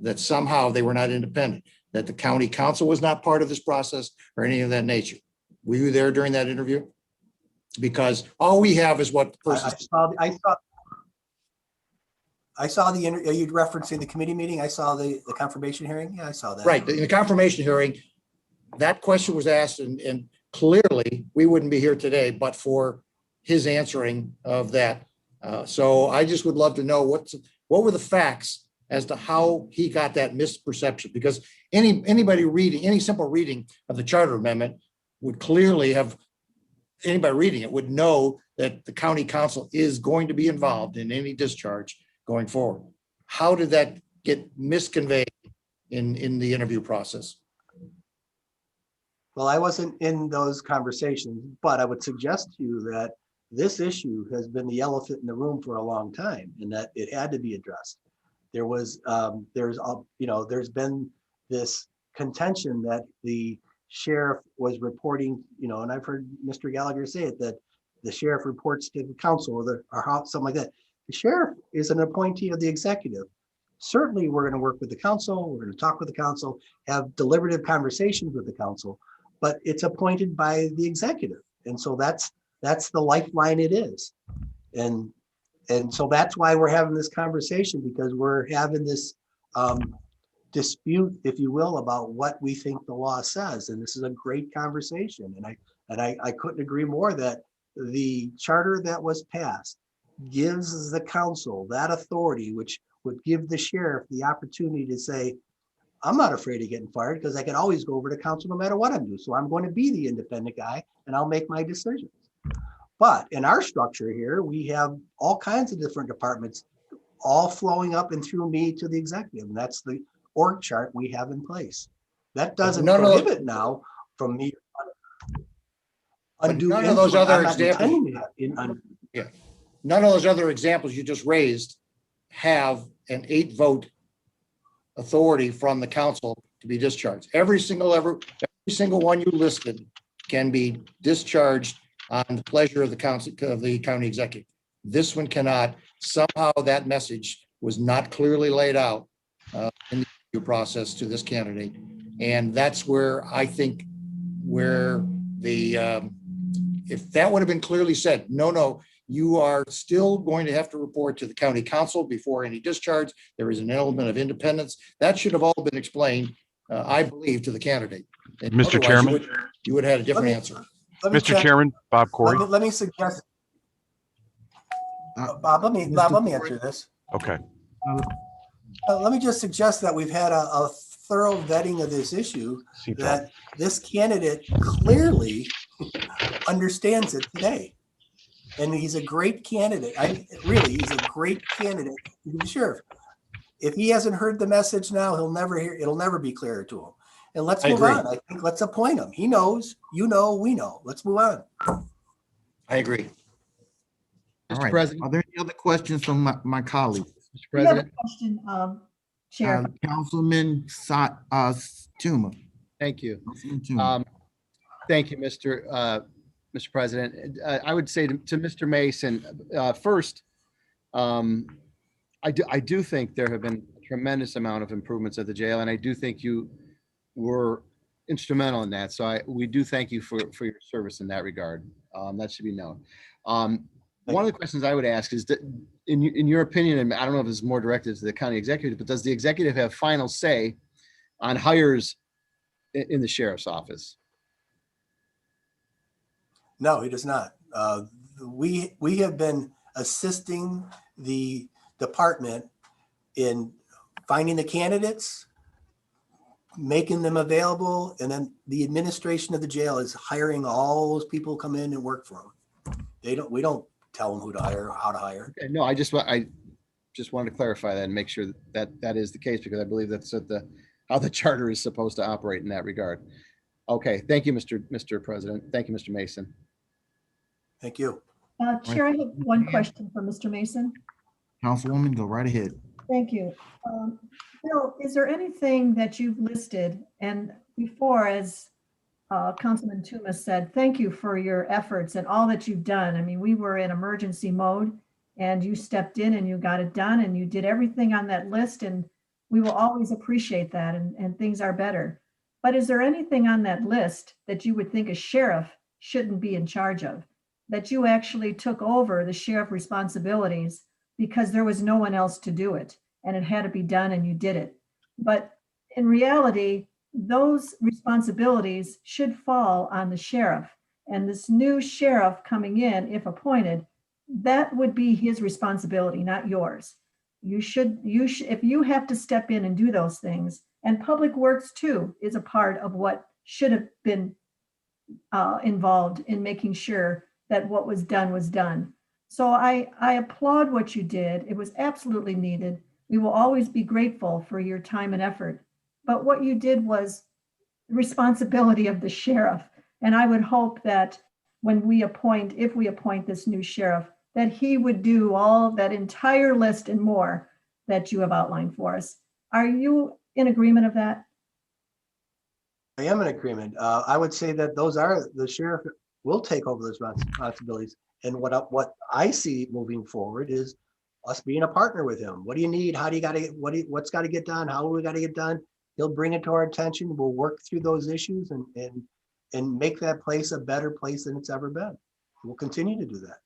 that somehow they were not independent, that the county council was not part of this process or any of that nature? Were you there during that interview? Because all we have is what the person. I saw the are you referencing the committee meeting? I saw the confirmation hearing. Yeah, I saw that. Right. In the confirmation hearing, that question was asked, and clearly we wouldn't be here today, but for his answering of that. So I just would love to know what were the facts as to how he got that misperception, because anybody reading, any simple reading of the charter amendment would clearly have, anybody reading it would know that the county council is going to be involved in any discharge going forward. How did that get misconveyed in the interview process? Well, I wasn't in those conversations, but I would suggest to you that this issue has been the elephant in the room for a long time, and that it had to be addressed. There was, there's been this contention that the sheriff was reporting, and I've heard Mr. Gallagher say it, that the sheriff reports to the council or something like that. The sheriff is an appointee of the executive. Certainly, we're going to work with the council. We're going to talk with the council, have deliberative conversations with the council, but it's appointed by the executive. And so that's the lifeline it is. And so that's why we're having this conversation, because we're having this dispute, if you will, about what we think the law says. And this is a great conversation. And I couldn't agree more that the charter that was passed gives the council that authority, which would give the sheriff the opportunity to say, I'm not afraid of getting fired because I can always go over to council no matter what I'm doing. So I'm going to be the independent guy and I'll make my decisions. But in our structure here, we have all kinds of different departments all flowing up and through me to the executive. And that's the org chart we have in place. That doesn't prohibit now from me. None of those other examples. None of those other examples you just raised have an 8-vote authority from the council to be discharged. Every single one you listed can be discharged on the pleasure of the council, of the county executive. This one cannot. Somehow that message was not clearly laid out in the interview process to this candidate. And that's where I think where the, if that would have been clearly said, no, you are still going to have to report to the county council before any discharge. There is an element of independence. That should have all been explained, I believe, to the candidate. And Mr. otherwise Chairman? you would have had a different answer. Mr. Chairman, Bob Corey. Let me suggest. Bob, let me answer this. Okay. Let me just suggest that we've had a thorough vetting of this issue, that this candidate clearly understands it today. And he's a great candidate. He's a great candidate to be the sheriff. If he hasn't heard the message now, he'll never hear, it'll never be clear to him. And let's move on. I think let's appoint him. He knows, you know, we know. Let's move on. I agree. All Mr. right. President. Are there any other questions from my colleagues? Mr. We have a President. question, Sheriff. Councilman Tuma. Thank you. Councilman Tuma. Thank you, Mr. President. I would say to Mr. Mason, first, I do think there have been a tremendous amount of improvements at the jail, and I do think you were instrumental in that. So we do thank you for your service in that regard. That should be known. One of the questions I would ask is that in your opinion, and I don't know if it's more directed to the county executive, but does the executive have final say on hires in the sheriff's office? No, he does not. We have been assisting the department in finding the candidates, making them available, and then the administration of the jail is hiring all those people who come in and work for them. We don't tell them who to hire, how to hire. Okay, no, I just wanted to clarify that and make sure that is the case, because I believe that's how the charter is supposed to operate in that regard. Okay, thank you, Mr. President. Thank you, Mr. Mason. Thank you. Chair, I have one question for Mr. Mason. Councilwoman, go right ahead. Thank you. Bill, is there anything that you've listed? And before, as Councilman Tuma said, thank you for your efforts and all that you've done. I mean, we were in emergency mode and you stepped in and you got it done and you did everything on that list, and we will always appreciate that, and things are better. But is there anything on that list that you would think a sheriff shouldn't be in charge of? That you actually took over the sheriff responsibilities because there was no one else to do it and it had to be done and you did it. But in reality, those responsibilities should fall on the sheriff. And this new sheriff coming in, if appointed, that would be his responsibility, not yours. You should, if you have to step in and do those things, and Public Works too is a part of what should have been involved in making sure that what was done was done. So I applaud what you did. It was absolutely needed. We will always be grateful for your time and effort. But what you did was the responsibility of the sheriff. And I would hope that when we appoint, if we appoint this new sheriff, that he would do all that entire list and more that you have outlined for us. Are you in agreement of that? I am in agreement. I would say that those are, the sheriff will take over those responsibilities. And what I see moving forward is us being a partner with him. What do you need? How do you got to, what's got to get done? How do we got to get done? He'll bring it to our attention. We'll work through those issues and make that place a better place than it's ever been. We'll continue to do that.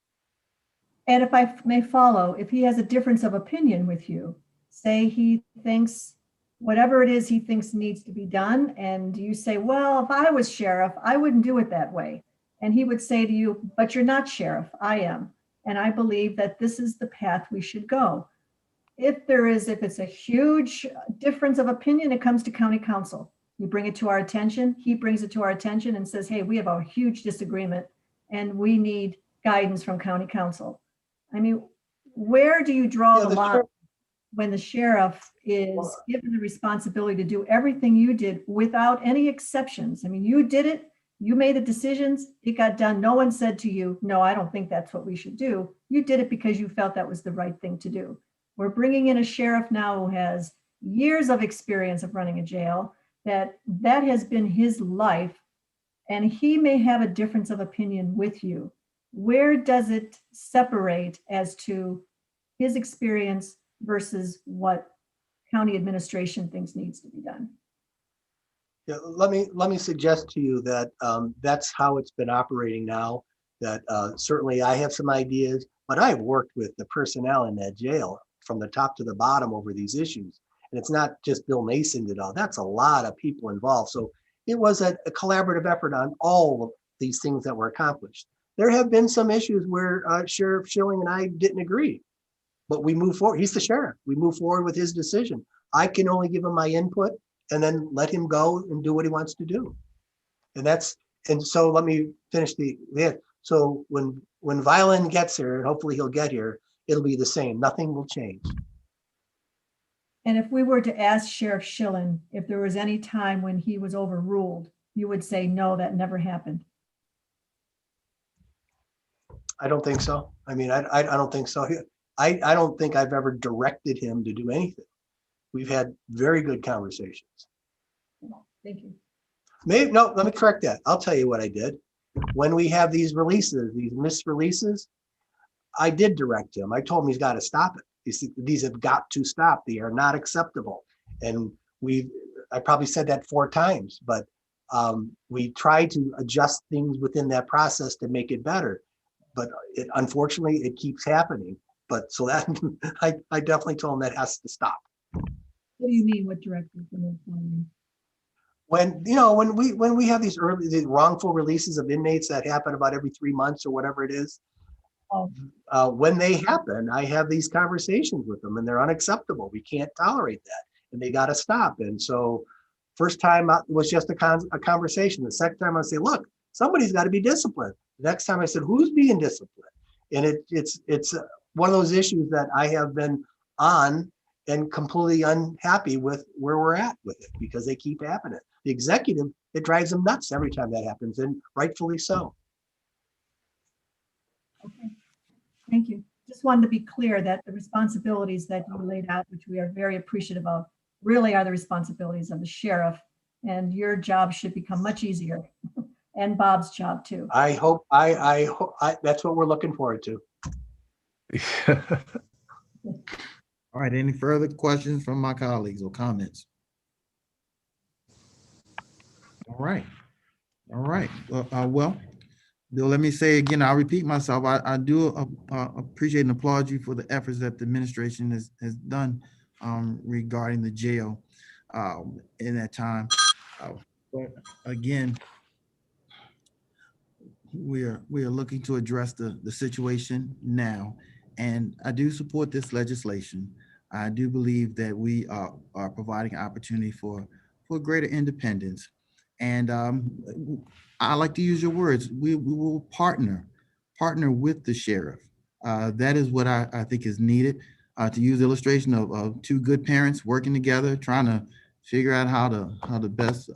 And if I may follow, if he has a difference of opinion with you, say he thinks whatever it is he thinks needs to be done, and you say, well, if I was sheriff, I wouldn't do it that way. And he would say to you, but you're not sheriff, I am. And I believe that this is the path we should go. If it's a huge difference of opinion, it comes to county council. You bring it to our attention, he brings it to our attention and says, hey, we have a huge disagreement and we need guidance from county council. I mean, where do you draw the line when the sheriff is given the responsibility to do everything you did without any exceptions? I mean, you did it, you made the decisions, it got done. No one said to you, no, I don't think that's what we should do. You did it because you felt that was the right thing to do. We're bringing in a sheriff now who has years of experience of running a jail, that has been his life. and he may have a difference of opinion with you. Where does it separate as to his experience versus what county administration thinks needs to be done? Yeah, let me suggest to you that that's how it's been operating now. That certainly I have some ideas, but I've worked with the personnel in that jail from the top to the bottom over these issues. And it's not just Bill Mason did all. That's a lot of people involved. So it was a collaborative effort on all of these things that were accomplished. There have been some issues where Sheriff Schilling and I didn't agree, but we move forward. He's the sheriff. We move forward with his decision. I can only give him my input and then let him go and do what he wants to do. And so let me finish so when Violin gets here, and hopefully he'll get here, it'll be the same. Nothing will change. And if we were to ask Sheriff Schilling if there was any time when he was overruled, you would say, no, that never happened. I don't think so. I mean, I don't think so. I don't think I've ever directed him to do anything. We've had very good conversations. Thank you. Maybe, no, let me correct that. I'll tell you what I did. When we have these releases, these missed releases, I did direct him. I told him he's got to stop it. These have got to stop. They are not acceptable. And I probably said that 4 times, but we try to adjust things within that process to make it better. But unfortunately, it keeps happening. But so that I definitely told him that has to stop. What do you mean? What directive? When we have these wrongful releases of inmates that happen about every 3 months or whatever it is, when they happen, I have these conversations with them, and they're unacceptable. We can't tolerate that, and they got to stop. And so, first time was just a conversation. The second time I say, look, somebody's got to be disciplined. The next time I said, who's being disciplined? And it's one of those issues that I have been on and completely unhappy with where we're at with it, because they keep happening. The executive, it drives them nuts every time that happens, and rightfully so. Okay, thank you. Just wanted to be clear that the responsibilities that you laid out, which we are very appreciative of, really are the responsibilities of the sheriff, and your job should become much easier, and Bob's job too. I hope that's what we're looking forward to. All right, any further questions from my colleagues or comments? All right. Well, Bill, let me say again, I'll repeat myself. I do appreciate and applaud you for the efforts that the administration has done regarding the jail in that time. But again, we are looking to address the situation now. And I do support this legislation. I do believe that we are providing opportunity for greater independence. And I like to use your words. We will partner with the sheriff. That is what I think is needed. To use the illustration of 2 good parents working together, trying to figure out how to best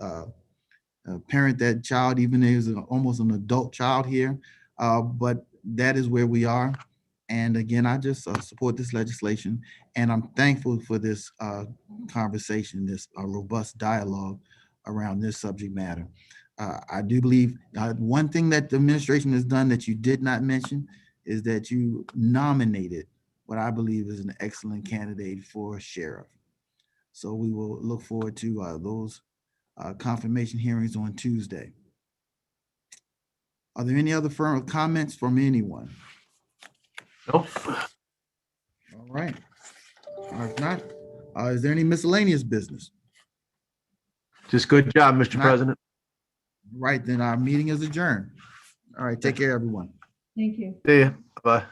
parent that child, even though he's almost an adult child here. But that is where we are. And again, I just support this legislation, and I'm thankful for this conversation, this robust dialogue around this subject matter. I do believe one thing that the administration has done that you did not mention is that you nominated what I believe is an excellent candidate for sheriff. So we will look forward to those confirmation hearings on Tuesday. Are there any other further comments from anyone? Nope. All right. If not, is there any miscellaneous business? Just good job, Mr. President. Right, then our meeting is adjourned. All right, take care, everyone. Thank you. See ya. Bye.